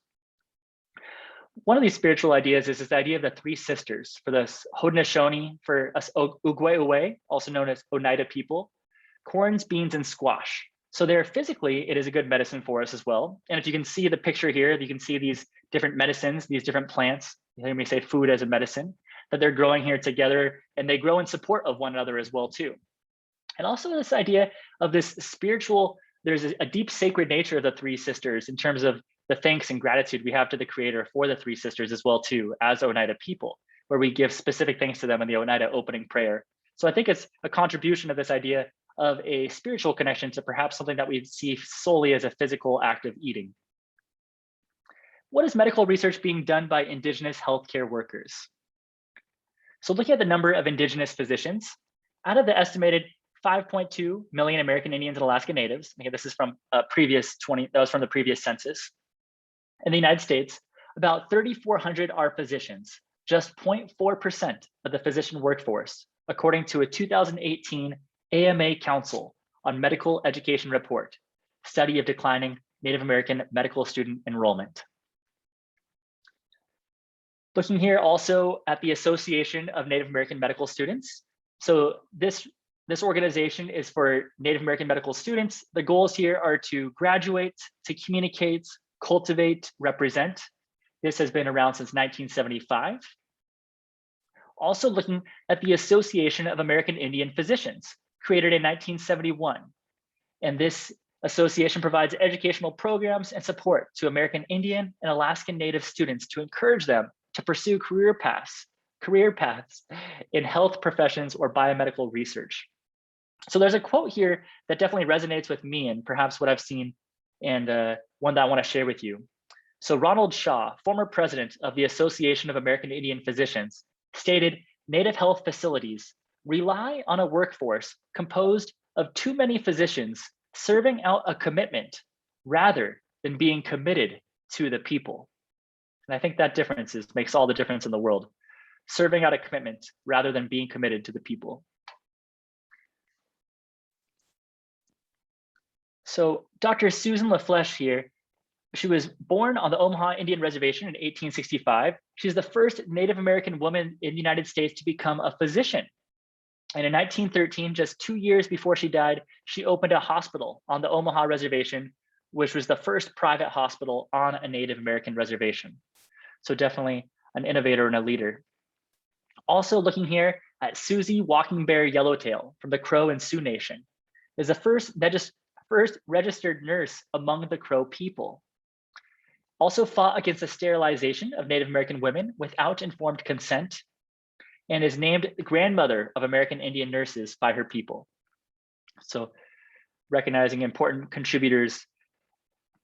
One of these spiritual ideas is this idea of the 3 sisters for the Haudenosaunee, for us Ugwe, also known as Oneida people, corns, beans, and squash. So there physically, it is a good medicine for us as well. And if you can see the picture here, you can see these different medicines, these different plants, you hear me say food as a medicine, that they're growing here together, and they grow in support of one another as well too. And also this idea of this spiritual, there's a deep sacred nature of the 3 sisters in terms of the thanks and gratitude we have to the creator for the 3 sisters as well too, as Oneida people, where we give specific thanks to them in the Oneida opening prayer. So I think it's a contribution of this idea of a spiritual connection to perhaps something that we see solely as a physical act of eating. what is medical research being done by Indigenous healthcare workers? So looking at the number of Indigenous physicians, out of the estimated 5.2 million American Indians and Alaska Natives, again, this is from that was from the previous census. In the United States, about 3,400 are physicians, just 0.4% of the physician workforce, according to a 2018 AMA Council on Medical Education report, study of declining Native American medical student enrollment. Looking here also at the Association of Native American Medical Students. So this organization is for Native American medical students. The goals here are to graduate, to communicate, cultivate, represent. This has been around since 1975. Also looking at the Association of American Indian Physicians, created in 1971. And this association provides educational programs and support to American Indian and Alaskan Native students to encourage them to pursue career paths in health professions or biomedical research. So there's a quote here that definitely resonates with me and perhaps what I've seen, and one that I want to share with you. So Ronald Shaw, former president of the Association of American Indian Physicians, stated, "Native health facilities rely on a workforce composed of too many physicians serving out a commitment rather than being committed to the people." And I think that difference makes all the difference in the world. Serving out a commitment rather than being committed to the people. So Dr. Susan LaFleche here, she was born on the Omaha Indian Reservation in 1865. She's the first Native American woman in the United States to become a physician. And in 1913, just 2 years before she died, she opened a hospital on the Omaha Reservation, which was the first private hospital on a Native American reservation. So definitely an innovator and a leader. Also looking here at Susie Walking Bear Yellowtail from the Crow and Sioux Nation, is the first registered nurse among the Crow people. Also fought against the sterilization of Native American women without informed consent, and is named the grandmother of American Indian nurses by her people. So recognizing important contributors.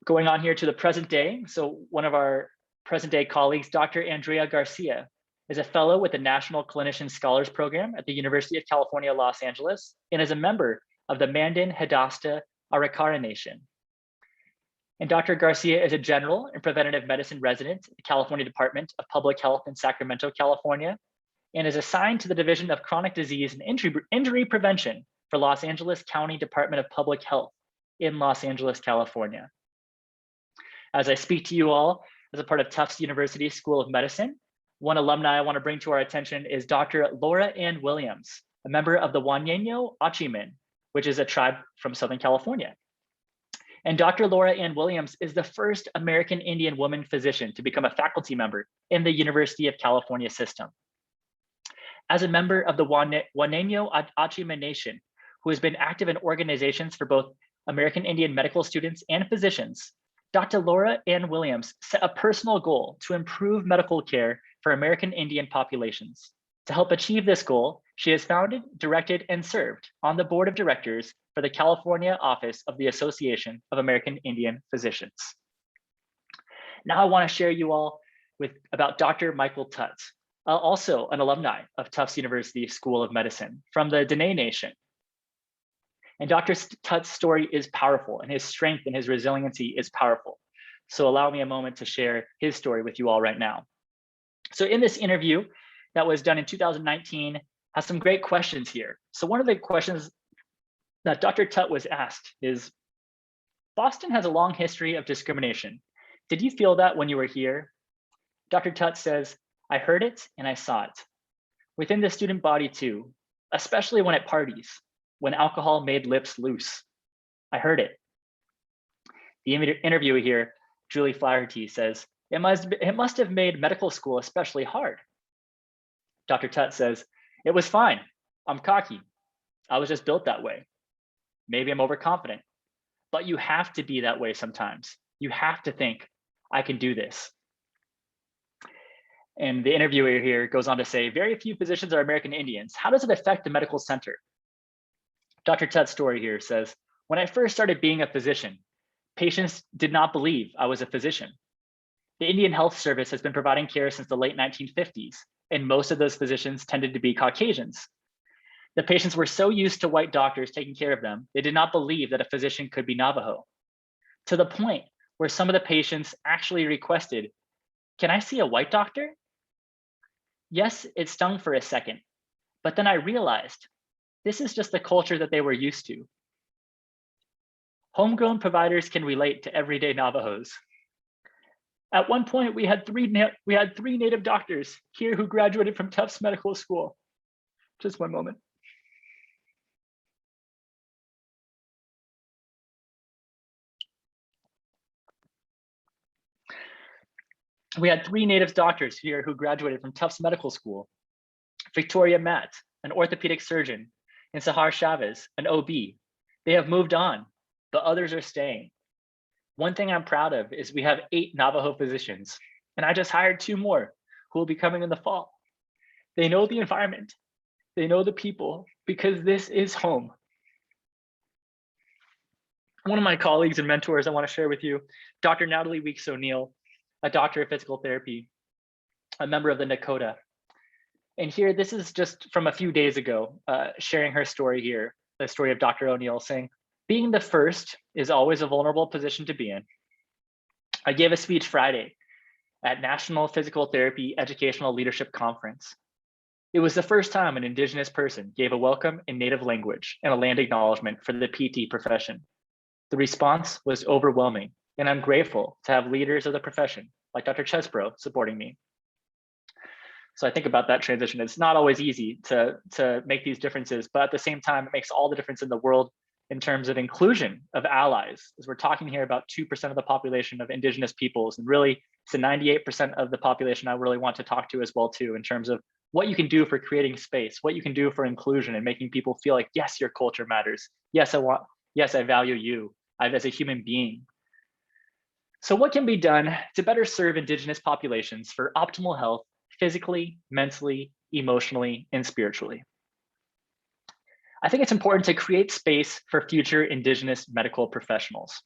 Going on here to the present day. So one of our present day colleagues, Dr. Andrea Garcia, is a fellow with the National Clinician Scholars Program at the University of California, Los Angeles, and is a member of the Mandan Hadasta Arikara Nation. And Dr. Garcia is a general and preventative medicine resident at the California Department of Public Health in Sacramento, California, and is assigned to the Division of Chronic Disease and Injury Prevention for Los Angeles County Department of Public Health in Los Angeles, California. As I speak to you all as a part of Tufts University School of Medicine, one alumni I want to bring to our attention is Dr. Laura Ann Williams, a member of the Oneida Achiman, which is a tribe from Southern California. And Dr. Laura Ann Williams is the first American Indian woman physician to become a faculty member in the University of California system. As a member of the Oneida Achiman Nation, who has been active in organizations for both American Indian medical students and physicians, Dr. Laura Ann Williams set a personal goal to improve medical care for American Indian populations. To help achieve this goal, she has founded, directed, and served on the board of directors for the California office of the Association of American Indian Physicians. Now I want to share you all about Dr. Michael Tutt, also an alumni of Tufts University School of Medicine from the Dene Nation. And Dr. Tutt's story is powerful, and his strength and his resiliency is powerful. So allow me a moment to share his story with you all right now. So in this interview that was done in 2019, has some great questions here. So one of the questions that Dr. Tutt was asked is, Boston has a long history of discrimination. Did you feel that when you were here? Dr. Tutt says, I heard it and I saw it. Within the student body too, especially when at parties, when alcohol made lips loose. I heard it. The interviewer here, Julie Flaherty, says, it must have made medical school especially hard. Dr. Tutt says, it was fine. I'm cocky. I was just built that way. Maybe I'm overconfident, but you have to be that way sometimes. You have to think, I can do this. And the interviewer here goes on to say, very few physicians are American Indians. How does it affect the medical center? Dr. Tutt's story here says, when I first started being a physician, patients did not believe I was a physician. The Indian Health Service has been providing care since the late 1950s, and most of those physicians tended to be Caucasians. The patients were so used to white doctors taking care of them, they did not believe that a physician could be Navajo, to the point where some of the patients actually requested, "Can I see a white doctor?" Yes, it stung for a second, but then I realized this is just the culture that they were used to. Homegrown providers can relate to everyday Navajos. At one point, we had three Native doctors here who graduated from Tufts Medical School. Just one moment. We had 3 Native doctors here who graduated from Tufts Medical School. Victoria Matt, an orthopedic surgeon, and Sahar Chavez, an OB. They have moved on, but others are staying. One thing I'm proud of is we have 8 Navajo physicians, and I just hired 2 more who will be coming in the fall. They know the environment, they know the people, because this is home. One of my colleagues and mentors I want to share with you, Dr. Natalie ONeill, a doctor of physical therapy, a member of the Nakota. And here, this is just from a few days ago, sharing her story here, the story of Dr. O'Neill saying, "Being the first is always a vulnerable position to be in. I gave a speech Friday at National Physical Therapy Educational Leadership Conference. It was the first time an Indigenous person gave a welcome in Native language and a land acknowledgement for the PT profession. The response was overwhelming, and I'm grateful to have leaders of the profession like Dr. Chesbro supporting me." So I think about that transition. It's not always easy to make these differences, but at the same time, it makes all the difference in the world in terms of inclusion of allies. As we're talking here about 2% of the population of Indigenous peoples, and really it's the 98% of the population I really want to talk to as well too, in terms of what you can do for creating space, what you can do for inclusion and making people feel like, yes, your culture matters. Yes, I value you as a human being. So what can be done to better serve Indigenous populations for optimal health, physically, mentally, emotionally, and spiritually? I think it's important to create space for future Indigenous medical professionals.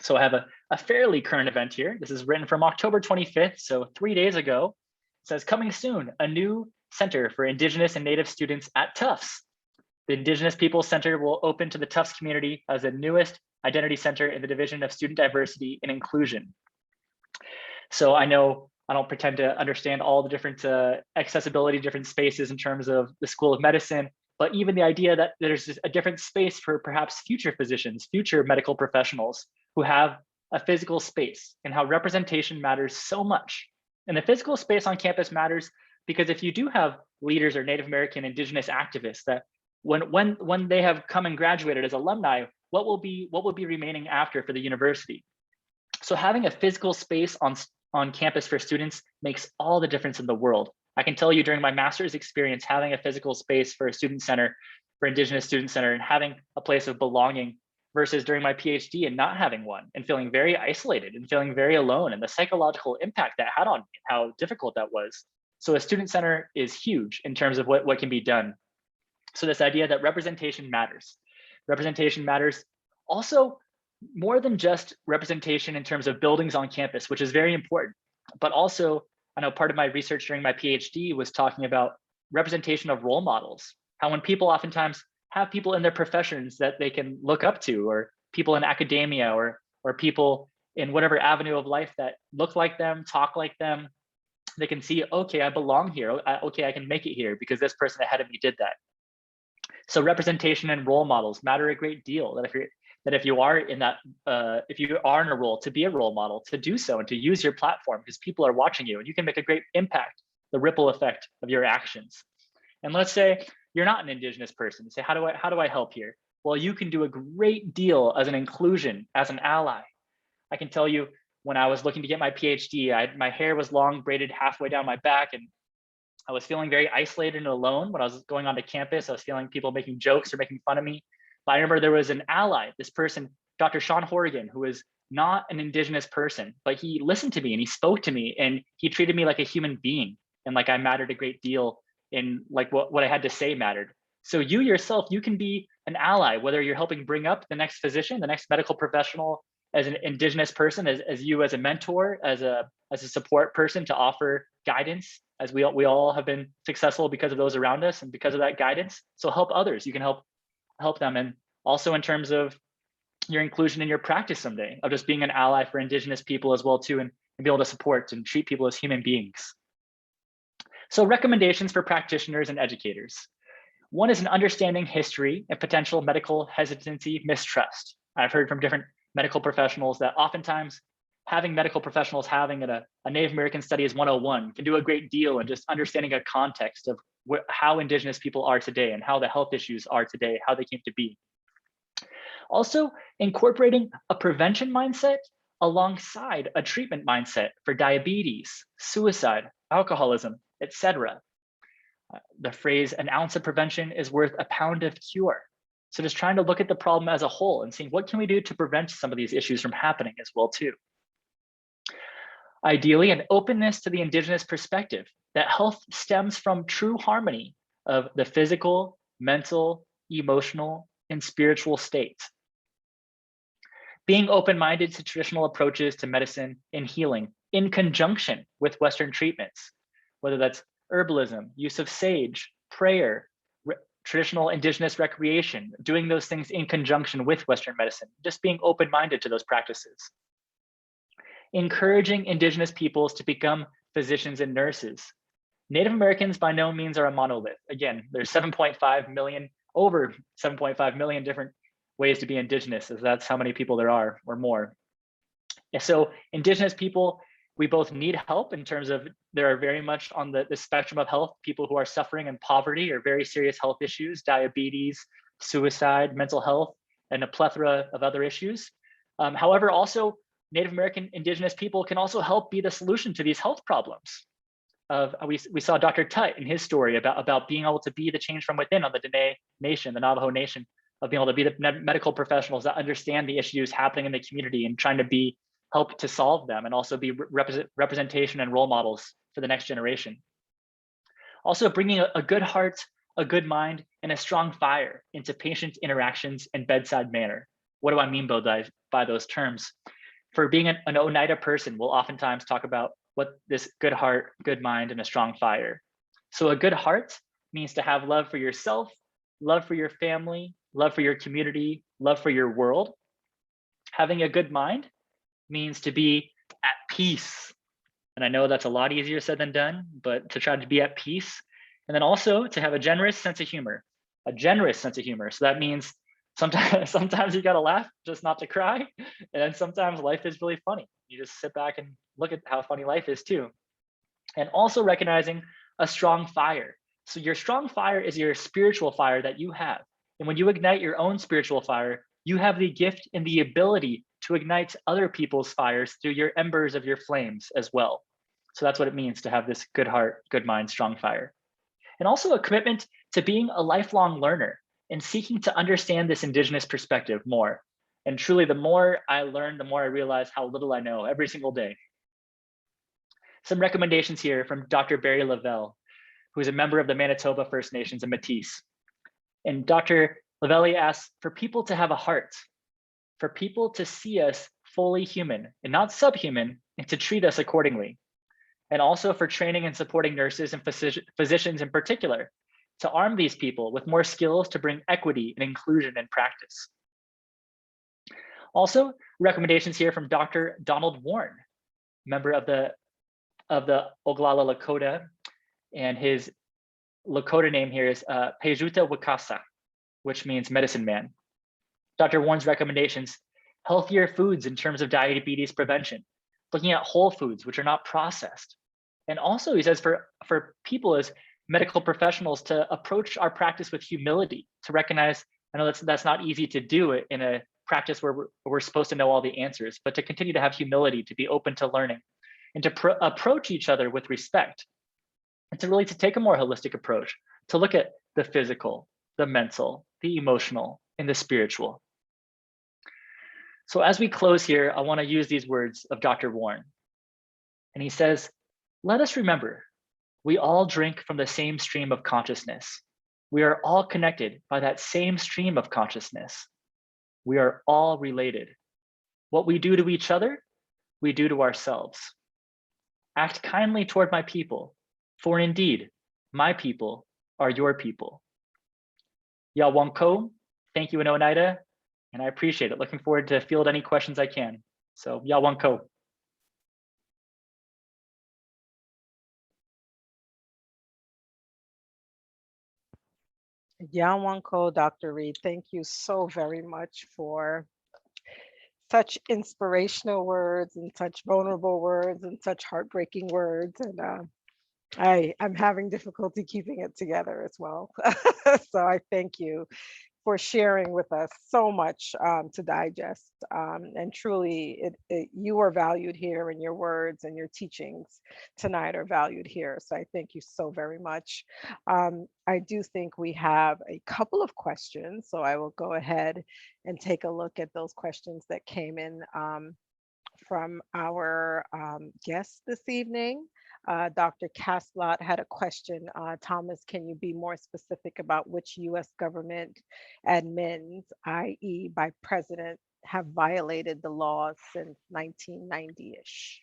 So I have a fairly current event here. This is written from October 25th, so 3 days ago. It says, "Coming soon, a new center for Indigenous and Native students at Tufts. The Indigenous Peoples Center will open to the Tufts community as the newest identity center in the Division of Student Diversity and Inclusion." So I know I don't pretend to understand all the different accessibility, different spaces in terms of the School of Medicine, but even the idea that there's a different space for perhaps future physicians, future medical professionals who have a physical space, and how representation matters so much. And the physical space on campus matters because if you do have leaders or Native American Indigenous activists that when they have come and graduated as alumni, what will be remaining after for the university? So having a physical space on campus for students makes all the difference in the world. I can tell you during my master's experience, having a physical space for a student center, for Indigenous Student Center, and having a place of belonging versus during my PhD and not having one and feeling very isolated and feeling very alone, and the psychological impact that had on me, how difficult that was. So a student center is huge in terms of what can be done. So this idea that representation matters. Representation matters also more than just representation in terms of buildings on campus, which is very important, but also I know part of my research during my PhD was talking about representation of role models, how when people oftentimes have people in their professions that they can look up to, or people in academia, or people in whatever avenue of life that look like them, talk like them, they can see, okay, I belong here. Okay, I can make it here because this person ahead of me did that. So representation and role models matter a great deal. That if you are in a role, to be a role model, to do so and to use your platform because people are watching you and you can make a great impact, the ripple effect of your actions. And let's say you're not an Indigenous person. You say, how do I help here? Well, you can do a great deal as an inclusion, as an ally. I can tell you when I was looking to get my PhD, my hair was long, braided halfway down my back, and I was feeling very isolated and alone when I was going onto campus. I was feeling people making jokes or making fun of me. But I remember there was an ally, this person, Dr. Sean Horrigan, who was not an Indigenous person, but he listened to me and he spoke to me and he treated me like a human being and like I mattered a great deal in like what I had to say mattered. So you yourself, you can be an ally, whether you're helping bring up the next physician, the next medical professional as an Indigenous person, as you as a mentor, as a support person to offer guidance, as we all have been successful because of those around us and because of that guidance. So help others. You can help them. And also in terms of your inclusion in your practice someday of just being an ally for Indigenous people as well too, and be able to support and treat people as human beings. So recommendations for practitioners and educators. One is an understanding history and potential medical hesitancy, mistrust. I've heard from different medical professionals that oftentimes having medical professionals having a Native American Studies 101 can do a great deal in just understanding a context of how Indigenous people are today and how the health issues are today, how they came to be. Also, incorporating a prevention mindset alongside a treatment mindset for diabetes, suicide, alcoholism, etc. The phrase, an ounce of prevention is worth a pound of cure. So just trying to look at the problem as a whole and seeing what can we do to prevent some of these issues from happening as well too. Ideally, an openness to the Indigenous perspective that health stems from true harmony of the physical, mental, emotional, and spiritual states. Being open-minded to traditional approaches to medicine and healing in conjunction with Western treatments, whether that's herbalism, use of sage, prayer, traditional Indigenous recreation, doing those things in conjunction with Western medicine, just being open-minded to those practices. Encouraging Indigenous peoples to become physicians and nurses. Native Americans by no means are a monolith. Again, there's over 7.5 million different ways to be Indigenous, as that's how many people there are or more. And so Indigenous people, we both need help in terms of there are very much on the spectrum of health, people who are suffering in poverty or very serious health issues, diabetes, suicide, mental health, and a plethora of other issues. However, also Native American Indigenous people can also help be the solution to these health problems. We saw Dr. Tutt in his story about being able to be the change from within on the Dene Nation, the Navajo Nation, of being able to be the medical professionals that understand the issues happening in the community and trying to help to solve them, and also be representation and role models for the next generation. Also bringing a good heart, a good mind, and a strong fire into patient interactions and bedside manner. What do I mean by those terms? For being an Oneida person, we'll oftentimes talk about what this good heart, good mind, and a strong fire. So a good heart means to have love for yourself, love for your family, love for your community, love for your world. Having a good mind means to be at peace. And I know that's a lot easier said than done, but to try to be at peace. And then also to have a generous sense of humor, So that means sometimes you gotta laugh just not to cry. And then sometimes life is really funny. You just sit back and look at how funny life is too. And also recognizing a strong fire. So your strong fire is your spiritual fire that you have. And when you ignite your own spiritual fire, you have the gift and the ability to ignite other people's fires through your embers of your flames as well. So that's what it means to have this good heart, good mind, strong fire. And also a commitment to being a lifelong learner and seeking to understand this Indigenous perspective more. And truly, the more I learn, the more I realize how little I know every single day. Some recommendations here from Dr. Barry Lavelle, who is a member of the Manitoba First Nations and Métis. And Dr. Lavelle asks for people to have a heart, for people to see us fully human and not subhuman, and to treat us accordingly. And also for training and supporting nurses and physicians in particular, to arm these people with more skills to bring equity and inclusion in practice. Also, recommendations here from Dr. Donald Warren, member of the Oglala Lakota, and his Lakota name here is Pejuta Wakasa, which means medicine man. Dr. Warren's recommendations: healthier foods in terms of diabetes prevention, looking at whole foods which are not processed. And also he says for people as medical professionals to approach our practice with humility, to recognize, I know that's not easy to do it in a practice where we're supposed to know all the answers, but to continue to have humility, to be open to learning, and to approach each other with respect, and to take a more holistic approach, to look at the physical, the mental, the emotional, and the spiritual. So as we close here, I want to use these words of Dr. Warren. And he says, let us remember, we all drink from the same stream of consciousness. We are all connected by that same stream of consciousness. We are all related. What we do to each other, we do to ourselves. Act kindly toward my people, for indeed, my people are your people. Yawonko, thank you in Oneida, and I appreciate it. Looking forward to field any questions I can. So Yawonko. Yawanko, Dr. Reed, thank you so very much for such inspirational words and such vulnerable words and such heartbreaking words. And I'm having difficulty keeping it together as well. So I thank you for sharing with us so much to digest. And truly, you are valued here, and your words and your teachings tonight are valued here. So I thank you so very much. I do think we have a couple of questions, so I will go ahead and take a look at those questions that came in from our guests this evening. Dr. Caslot had a question. Thomas, can you be more specific about which US government admins, i.e. by president, have violated the laws since 1990-ish?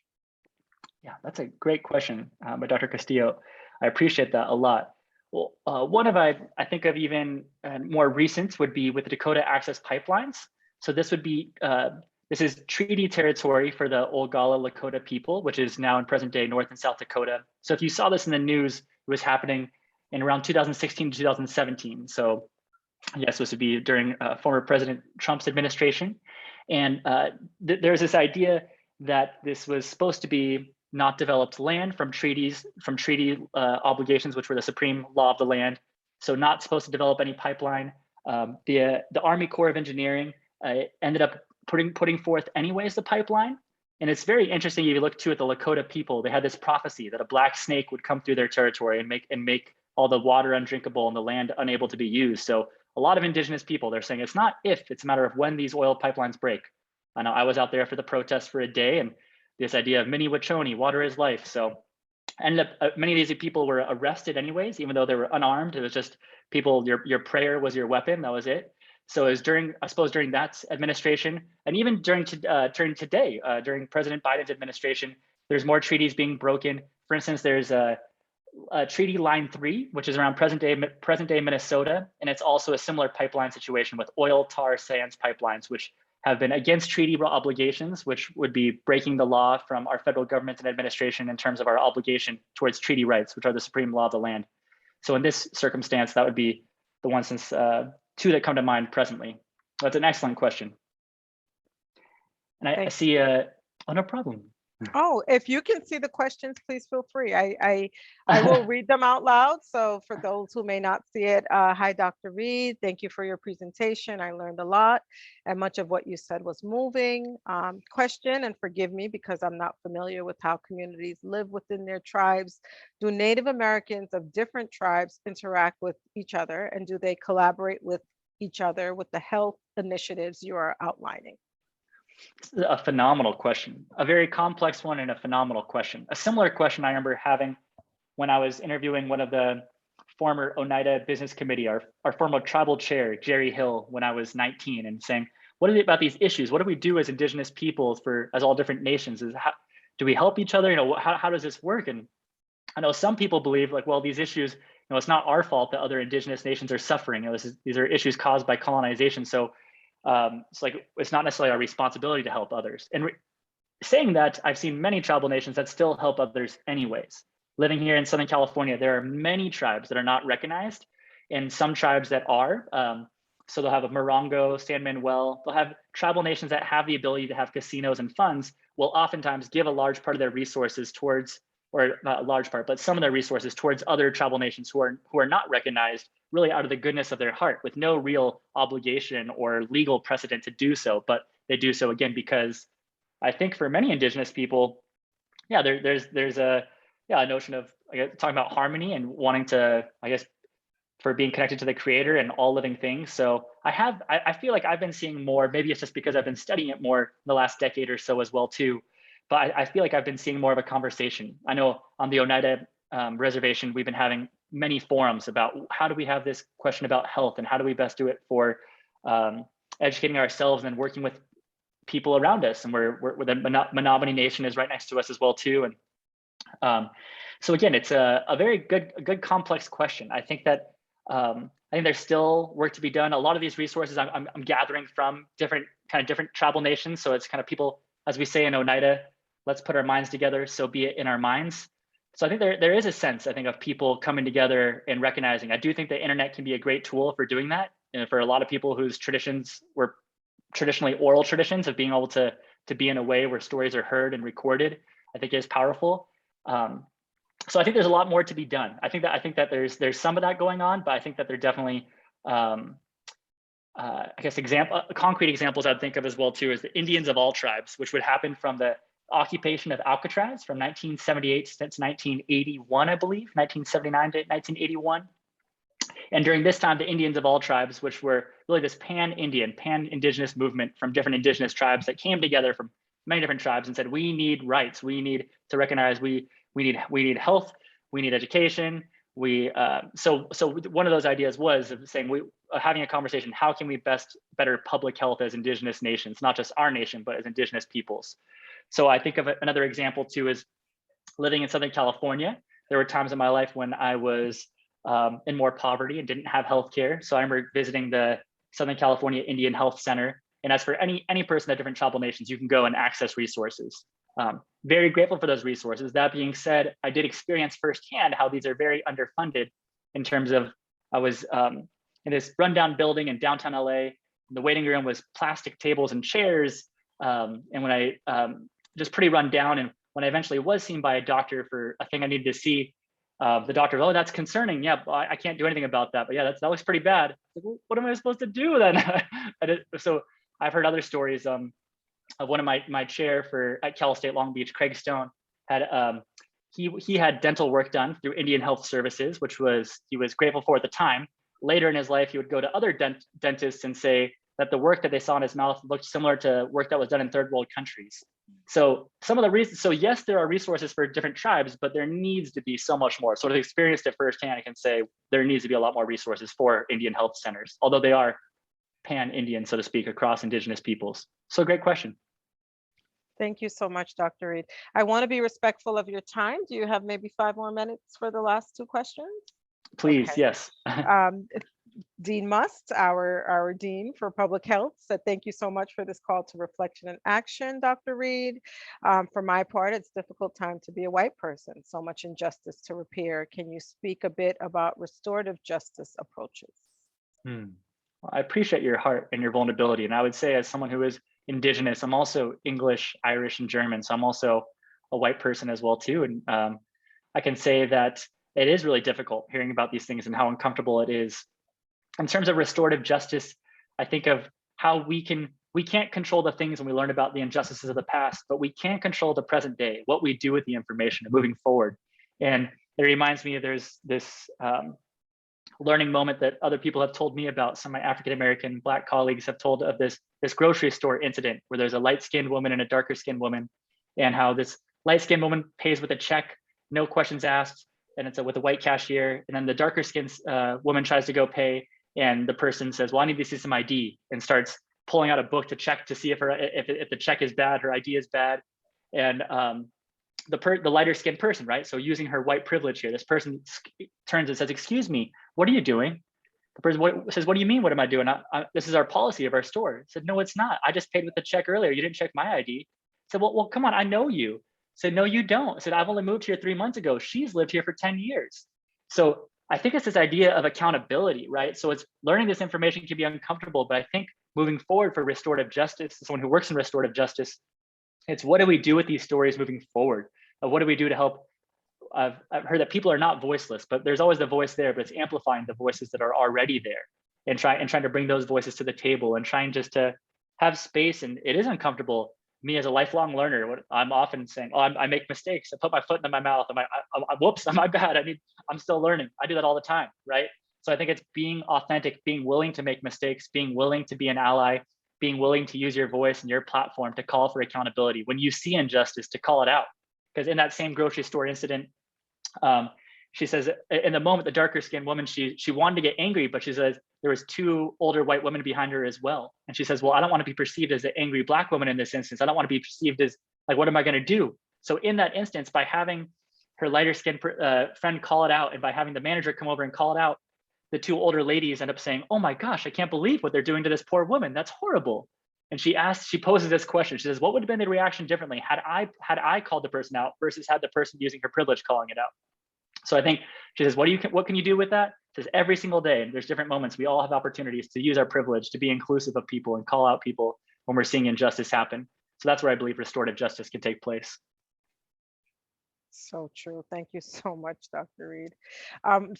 Yeah, that's a great question by Dr. Castillo. I appreciate that a lot. Well, one of I think of even more recent would be with the Dakota Access Pipelines. So this would be this is treaty territory for the Oglala Lakota people, which is now in present day North and South Dakota. So if you saw this in the news, it was happening in around 2016 to 2017. So yes, this would be during former President Trump's administration. And there's this idea that this was supposed to be not developed land from treaty obligations, which were the supreme law of the land. So not supposed to develop any pipeline. The Army Corps of Engineering ended up putting forth anyways the pipeline. And it's very interesting if you look too at the Lakota people. They had this prophecy that a black snake would come through their territory and make all the water undrinkable and the land unable to be used. So a lot of indigenous people, they're saying it's not if, it's a matter of when these oil pipelines break. I know I was out there for the protest for a day, and this idea of mini Wachoni, water is life. So ended up many of these people were arrested anyways, even though they were unarmed. It was just people, your prayer was your weapon, that was it. So it was during, I suppose, during that administration, and even during today, during President Biden's administration, there's more treaties being broken. For instance, there's a Treaty Line 3, which is around present day Minnesota, and it's also a similar pipeline situation with oil tar sands pipelines, which have been against treaty obligations, which would be breaking the law from our federal government and administration in terms of our obligation towards treaty rights, which are the supreme law of the land. So in this circumstance, that would be the one since two that come to mind presently. That's an excellent question. And I see, oh, no problem. Oh, if you can see the questions, please feel free. I will read them out loud. So for those who may not see it, hi, Dr. Reed. Thank you for your presentation. I learned a lot, and much of what you said was moving. Question, and forgive me because I'm not familiar with how communities live within their tribes. Do Native Americans of different tribes interact with each other, and do they collaborate with each other with the health initiatives you are outlining? This is a phenomenal question, a very complex one and a phenomenal question. A similar question I remember having when I was interviewing one of the former Oneida Business Committee, our former tribal chair, Jerry Hill, when I was 19, and saying, what is it about these issues? What do we do as Indigenous peoples as all different nations? Do we help each other? How does this work? And I know some people believe like, well, these issues, it's not our fault that other Indigenous nations are suffering. These are issues caused by colonization. So it's not necessarily our responsibility to help others. And saying that, I've seen many tribal nations that still help others anyways. Living here in Southern California, there are many tribes that are not recognized, and some tribes that are. So they'll have a Morongo, San Manuel, they'll have tribal nations that have the ability to have casinos and funds, will oftentimes give a large part of their resources towards, or not a large part, but some of their resources towards other tribal nations who are not recognized, really out of the goodness of their heart, with no real obligation or legal precedent to do so. But they do so again because I think for many Indigenous people, yeah, there's a notion of talking about harmony and wanting to, I guess, for being connected to the Creator and all living things. So I feel like I've been seeing more. Maybe it's just because I've been studying it more in the last decade or so as well too. But I feel like I've been seeing more of a conversation. I know on the Oneida reservation, we've been having many forums about how do we have this question about health and how do we best do it for educating ourselves and working with people around us, and we're the Menominee Nation is right next to us as well too. And so again, it's a very good complex question. I think that I think there's still work to be done. A lot of these resources I'm gathering from different tribal nations. So it's kind of people, as we say in Oneida, let's put our minds together, so be it in our minds. So I think there is a sense, I think, of people coming together and recognizing. I do think the internet can be a great tool for doing that. And for a lot of people whose traditions were traditionally oral traditions of being able to be in a way where stories are heard and recorded, I think is powerful. So I think there's a lot more to be done. I think that there's some of that going on, but I think that there definitely, I guess concrete examples I'd think of as well too is the Indians of all tribes, which would happen from the occupation of Alcatraz from 1978 to 1981, I believe, 1979 to 1981. And during this time, the Indians of all tribes, which were really this pan-Indian, pan-Indigenous movement from different Indigenous tribes that came together from many different tribes and said, we need rights, we need to recognize, we need health, we need education. So one of those ideas was saying having a conversation, how can we better public health as Indigenous nations, not just our nation, but as Indigenous peoples. So I think of another example too is living in Southern California. There were times in my life when I was in more poverty and didn't have healthcare. So I remember visiting the Southern California Indian Health Center. And as for any person at different tribal nations, you can go and access resources. Very grateful for those resources. That being said, I did experience firsthand how these are very underfunded in terms of, I was in this rundown building in downtown LA. The waiting room was plastic tables and chairs. And when I just pretty run down, and when I eventually was seen by a doctor for a thing I needed to see, the doctor, oh, that's concerning. Yeah, I can't do anything about that. But yeah, that looks pretty bad. Like, well, what am I supposed to do then? So I've heard other stories of one of my chair at Cal State Long Beach, Craig Stone, had he had dental work done through Indian Health Services, which he was grateful for at the time. Later in his life, he would go to other dentists and say that the work that they saw in his mouth looked similar to work that was done in third world countries. So some of the reasons, so yes, there are resources for different tribes, but there needs to be so much more. So to experience it firsthand, I can say there needs to be a lot more resources for Indian health centers, although they are pan-Indian, so to speak, across Indigenous peoples. So great question. Thank you so much, Dr. Reed. I want to be respectful of your time. Do you have maybe 5 more minutes for the last 2 questions? Please, okay. Yes. Dean Must, our Dean for Public Health, said thank you so much for this call to reflection and action, Dr. Reed. For my part, it's a difficult time to be a white person, so much injustice to repair. Can you speak a bit about restorative justice approaches? Well, I appreciate your heart and your vulnerability. And I would say, as someone who is Indigenous, I'm also English, Irish, and German. So I'm also a white person as well too. And I can say that it is really difficult hearing about these things and how uncomfortable it is. In terms of restorative justice, I think of how we can't control the things when we learn about the injustices of the past, but we can control the present day, what we do with the information and moving forward. And it reminds me of there's this learning moment that other people have told me about. Some of my African-American Black colleagues have told of this grocery store incident where there's a light-skinned woman and a darker-skinned woman, and how this light-skinned woman pays with a check, no questions asked, and it's with a white cashier, and then the darker-skinned woman tries to go pay, and the person says, well, I need to see some ID, and starts pulling out a book to check to see if the check is bad, her ID is bad. And the lighter skinned person, right? So using her white privilege here, this person turns and says, excuse me, what are you doing? The person says, what do you mean, what am I doing? This is our policy of our store. I said, no, it's not. I just paid with the check earlier. You didn't check my ID. I said, well, come on, I know you. I said, no, you don't. I said, I've only moved here 3 months ago. She's lived here for 10 years. So I think it's this idea of accountability, right? So it's learning this information can be uncomfortable, but I think moving forward for restorative justice, someone who works in restorative justice, it's what do we do with these stories moving forward? What do we do to help? I've heard that people are not voiceless, but there's always the voice there, but it's amplifying the voices that are already there and trying to bring those voices to the table and trying just to have space. And it is uncomfortable. Me as a lifelong learner, I'm often saying, oh, I make mistakes. I put my foot in my mouth. Whoops, my bad. I'm still learning. I do that all the time, right? So I think it's being authentic, being willing to make mistakes, being willing to be an ally, being willing to use your voice and your platform to call for accountability. When you see injustice, to call it out. Because in that same grocery store incident, she says in the moment, the darker skinned woman, she wanted to get angry, but she says there was two older white women behind her as well. And she says, well, I don't want to be perceived as an angry Black woman in this instance. I don't want to be perceived as like, what am I going to do? So in that instance, by having her lighter skinned friend call it out, and by having the manager come over and call it out, the two older ladies end up saying, oh my gosh, I can't believe what they're doing to this poor woman. That's horrible. And she poses this question. She says, what would have been the reaction differently had I called the person out versus had the person using her privilege calling it out? So I think she says, what can you do with that? She says, every single day, there's different moments. We all have opportunities to use our privilege to be inclusive of people and call out people when we're seeing injustice happen. So that's where I believe restorative justice can take place. So true. Thank you so much, Dr. Reed.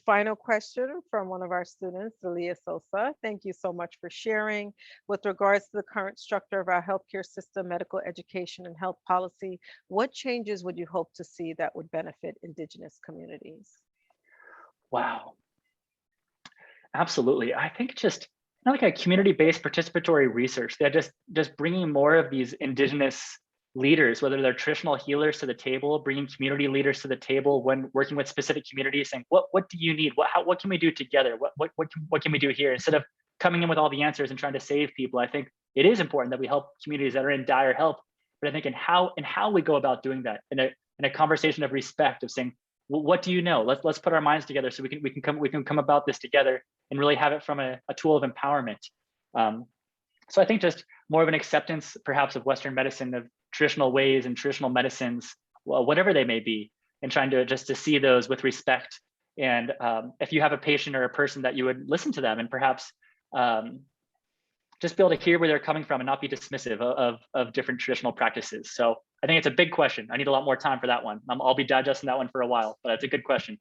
Final question from one of our students, Zelia Sosa. Thank you so much for sharing. With regards to the current structure of our healthcare system, medical education, and health policy, what changes would you hope to see that would benefit Indigenous communities? Wow. Absolutely. I think just like a community-based participatory research, that just bringing more of these Indigenous leaders, whether they're traditional healers, to the table, bringing community leaders to the table when working with specific communities, saying, what do you need? What can we do together? What can we do here? Instead of coming in with all the answers and trying to save people, I think it is important that we help communities that are in dire help. But I think in how we go about doing that, in a conversation of respect, of saying, well, what do you know? Let's put our minds together so we can come about this together and really have it from a tool of empowerment. So I think just more of an acceptance, perhaps, of Western medicine, of traditional ways and traditional medicines, well, whatever they may be, and trying to just to see those with respect. And if you have a patient or a person, that you would listen to them and perhaps just be able to hear where they're coming from and not be dismissive of different traditional practices. So I think it's a big question. I need a lot more time for that one. I'll be digesting that one for a while, but it's a good question.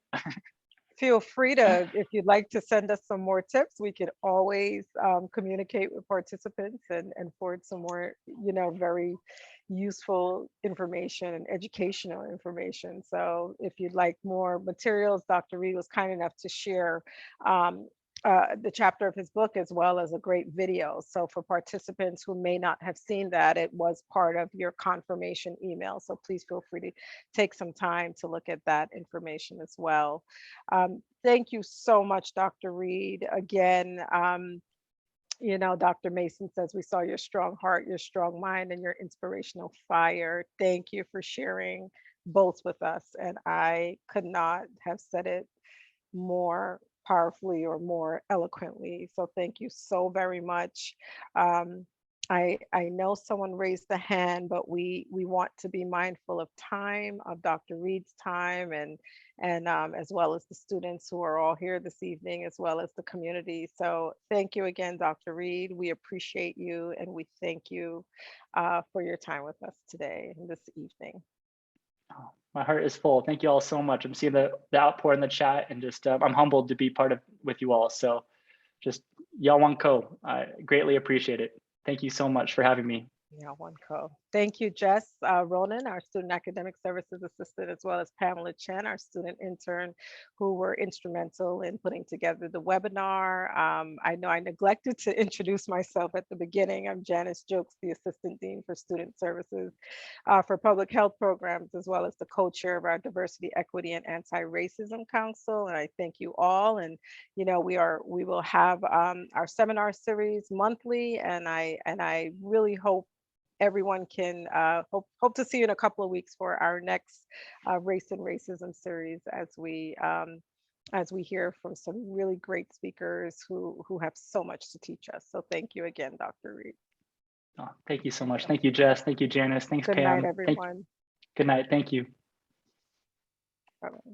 Feel free to, if you'd like to send us some more tips, we could always communicate with participants and forward some more, very useful information and educational information. So if you'd like more materials, Dr. Reed was kind enough to share the chapter of his book, as well as a great video. So for participants who may not have seen that, it was part of your confirmation email. So please feel free to take some time to look at that information as well. Thank you so much, Dr. Reed. Again, Dr. Mason says, we saw your strong heart, your strong mind, and your inspirational fire. Thank you for sharing both with us. And I could not have said it more powerfully or more eloquently. So thank you so very much. I know someone raised the hand, but we want to be mindful of time, of Dr. Reed's time, and as well as the students who are all here this evening, as well as the community. So thank you again, Dr. Reed. We appreciate you, and we thank you for your time with us today and this evening. Oh, my heart is full. Thank you all so much. I'm seeing the outpour in the chat, and just I'm humbled to be part with you all. So just Yawanko, I greatly appreciate it. Thank you so much for having me. Yawanko. Thank you, Jess Ronan, our Student Academic Services Assistant, as well as Pamela Chen, our student intern, who were instrumental in putting together the webinar. I know I neglected to introduce myself at the beginning. I'm Janice Jokes, the Assistant Dean for Student Services for Public Health Programs, as well as the co-chair of our Diversity, Equity, and Anti-Racism Council. And I thank you all. And we will have our seminar series monthly, and I really hope everyone can hope to see you in a couple of weeks for our next Race and Racism series, as we hear from some really great speakers who have so much to teach us. So thank you again, Dr. Reed. Oh, thank you so much. Thank you, Jess. Thank you, Janice. Thanks, Good Pam. night, everyone. Good night. Thank you. Bye-bye.